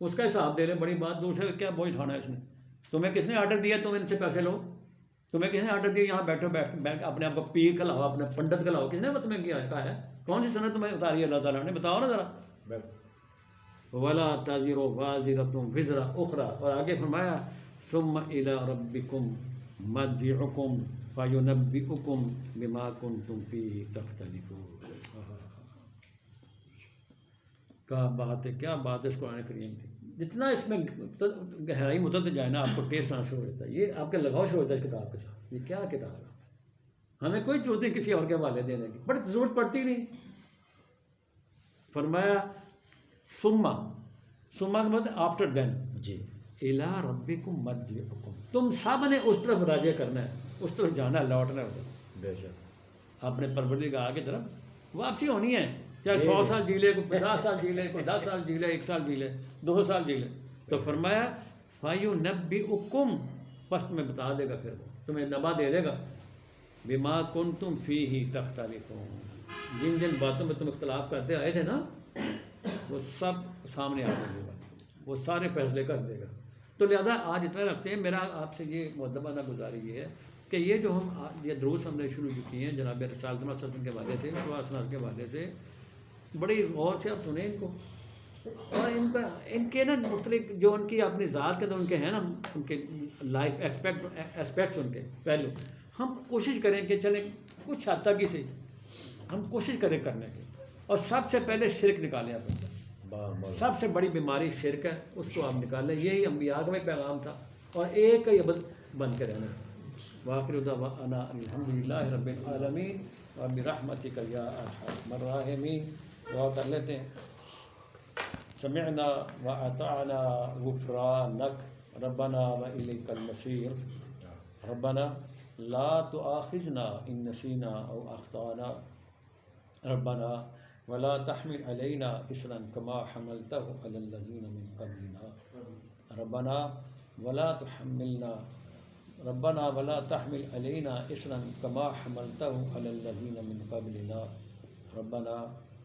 اس کا حساب دے رہے بڑی بات، دوسرے کیا بوجھ اٹھانا ہے اس نے؟ تمہیں کس نے آرڈر دیا تم ان سے پیسے لو؟ تمہیں کس نے آرڈر دیا یہاں بیٹھو بیٹھ اپنے آپ کو پیر کہلاؤ، اپنے پنڈت کہلاؤ؟ کس نے تمہیں کیا کہا ہے؟ کون سی سنت تمہیں اتاری ہے اللہ تعالیٰ نے؟ بتاؤ نا ذرا. ولا تزر وازرۃ وزر اخرى، اور آگے فرمایا ثم الى ربکم مرجعکم فینبئکم بما کنتم فیہ تختلفون. کیا بات ہے، کیا بات ہے اس قرآن کریم کی. جتنا اس میں گہرائی متعدد جائے نا آپ کو ٹیسٹ آنا شروع ہوتا ہے. یہ آپ کے لگاؤ شروع ہوتا ہے اس کتاب کے ساتھ. یہ کیا کتاب ہے؟ ہمیں کوئی ضرورت نہیں کسی اور کے حوالے دینے کی، بڑی ضرورت پڑتی نہیں. فرمایا سما کا مطلب آفٹر دین جی الا ربکم مرجعکم، تم سب نے اس طرف راجع کرنا ہے، اس طرف جانا ہے، لوٹنا ہے بے شک. اپنے پروردگار کی طرف واپسی ہونی ہے. چاہے 100 سال جی لے، کوئی 50 سال جی لے، کوئی 10 سال جی لے، 1 سال جی لے، 200 سال جی لے. تو فرمایا فَيُنَبِّئُكُمْ، پس تمہیں بتا دے گا، پھر تمہیں نبا دے دے گا بِمَا كُنْتُمْ فِيهِ تَخْتَلِفُونَ، جن جن باتوں میں تم اختلاف کرتے آئے تھے نا وہ سب سامنے آ جائے گا، وہ سارے فیصلے کر دے گا. تو لہٰذا آج اتنا رکھتے ہیں. میرا آپ سے یہ مؤدبانہ گزاری یہ ہے کہ یہ جو ہم یہ دروس ہم نے شروع کی ہیں جناب رسالت صلی اللہ علیہ وسلم کے حوالے سے، سواسنات کے حوالے سے، بڑی غور سے آپ سنیں ان کو، اور ان کے نا مختلف جو ان کی اپنی ذات کے اندر ان کے ہیں نا، ان کے لائف اسپیکٹس ان کے پہلو، ہم کوشش کریں کہ چلیں کچھ حد تک ہی سے ہم کوشش کریں کرنے کی. اور سب سے پہلے شرک نکالیں آپ اندر. سب سے بڑی بیماری شرک ہے، اس کو آپ نکالیں. یہی انبیاء کا بھی پیغام تھا، اور ایک ہی عبد بن کے رہنا. وآخر دعوانا الحمدللہ رب العالمین وبرحمتک یا ارحم الراحمین. دعا کر لیتے ہیں. سمعنا واطعنا غفرانک ربنا والیک المصیر. ربنا لا تؤاخذنا ان نسینا او اخطانا. ربنا ولا تحمل علينا إصرا كما حملته على الذين من قبلنا. ربنا ولا تحمل علينا إصرا كما حملته على الذين من قبلنا. ربنا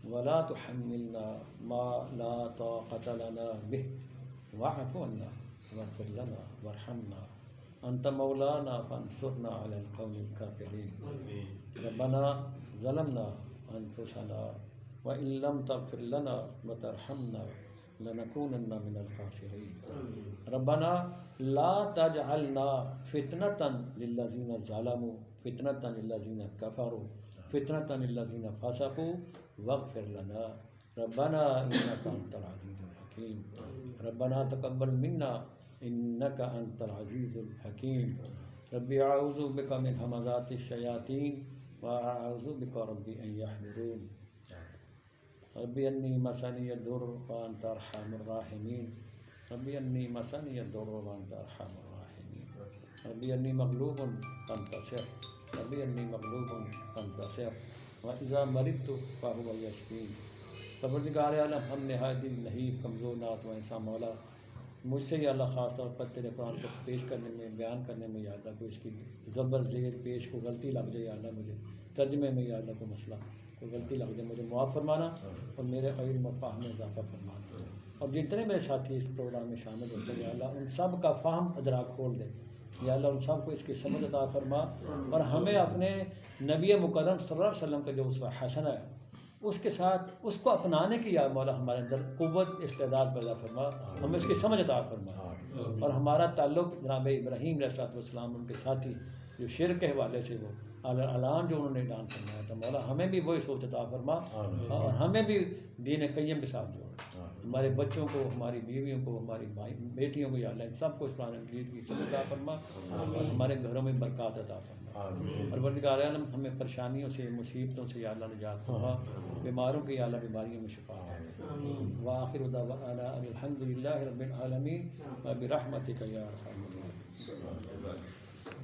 ولا تحملنا ما لا طاقة لنا به واعف عنا واغفر لنا وارحمنا أنت مولانا فانصرنا على القوم الكافرين. ربنا ظلمنا أنفسنا وَإِن لَّمْ تَغْفِرْ لَنَا وَتَرْحَمْنَا لَنَكُونَنَّ مِنَ الْخَاسِرِينَ. رَبَّنَا لَا تَجْعَلْنَا فِتْنَةً لِلَّذِينَ ظَلَمُوا فِتْنَةً لِلَّذِينَ كَفَرُوا فِتْنَةً لِلَّذِينَ فَسَقُوا وَاغْفِرْ لَنَا رَبَّنَا إِنَّكَ أَنتَ الْعَزِيزُ الْحَكِيمُ. رَبَّنَا تَقَبَّلْ مِنَّا إِنَّكَ أَنتَ الْعَزِيزُ الْحَكِيمُ. رَبِّ أَعُوذُ بِكَ مِنْ هَمَزَاتِ الشَّيَاطِينِ وَأَعُوذُ بِكَ رَبِّ أَن يَحْضُرُونِ. ربی انی مسنی الضر وانت ارحم الراحمین. ربی انی مسنی الضر وانت ارحم الراحمین. ربی انی مغلوب فانتصر. ربی انی مغلوب فانتصر. واذا مرضت فهو یشفین. پروردگار عالم ہم نہایت دل نحیف کمزور نات و انسان مولا، مجھ سے یا اللہ خاص طور پر تیرے قرآن کو پیش کرنے میں، بیان کرنے میں یا اللہ کو اس کی زبر زیر پیش کو غلطی لگ جائے یا اللہ، مجھے ترجمے میں یا اللہ کو مسئلہ کوئی غلطی لگ جائے مجھے معاف فرمانا اور میرے علم و فہم میں اضافہ فرمانا. اور جتنے میرے ساتھی اس پروگرام میں شامل ہوتے ہیں یا اللہ ان سب کا فہم ادراک کھول دے یا اللہ، ان سب کو اس کی سمجھ عطا فرما، اور ہمیں اپنے نبی مکرم صلی اللہ علیہ وسلم کا جو اسوہ حسنہ ہے اس کے ساتھ اس کو اپنانے کی یا مولا ہمارے اندر قوت استعداد پیدا فرما، ہمیں اس کی سمجھ عطا فرما. اور ہمارا تعلق جناب ابراہیم علیہ السلام ان کے ساتھی جو شرک کے حوالے سے وہ اعلان جو انہوں نے اعلان فرمایا تھا، مولا ہمیں بھی وہی سوچ عطا فرما اور ہمیں بھی دین قیم کے ساتھ جوڑ. ہمارے بچوں کو، ہماری بیویوں کو، ہماری بیٹیوں کو یا اللہ ان سب کو اس قرآن مجید کی سمجھ عطا فرما اور ہمارے گھروں میں برکات عطا فرما. پروردگار عالم ہمیں پریشانیوں سے، مصیبتوں سے یا اللہ نجات فرما، بیماروں کی یا اللہ بیماریوں میں شفا فرما. وآخر دعوانا الحمدللہ رب العالمین وبرحمتک یا ارحم الراحمین.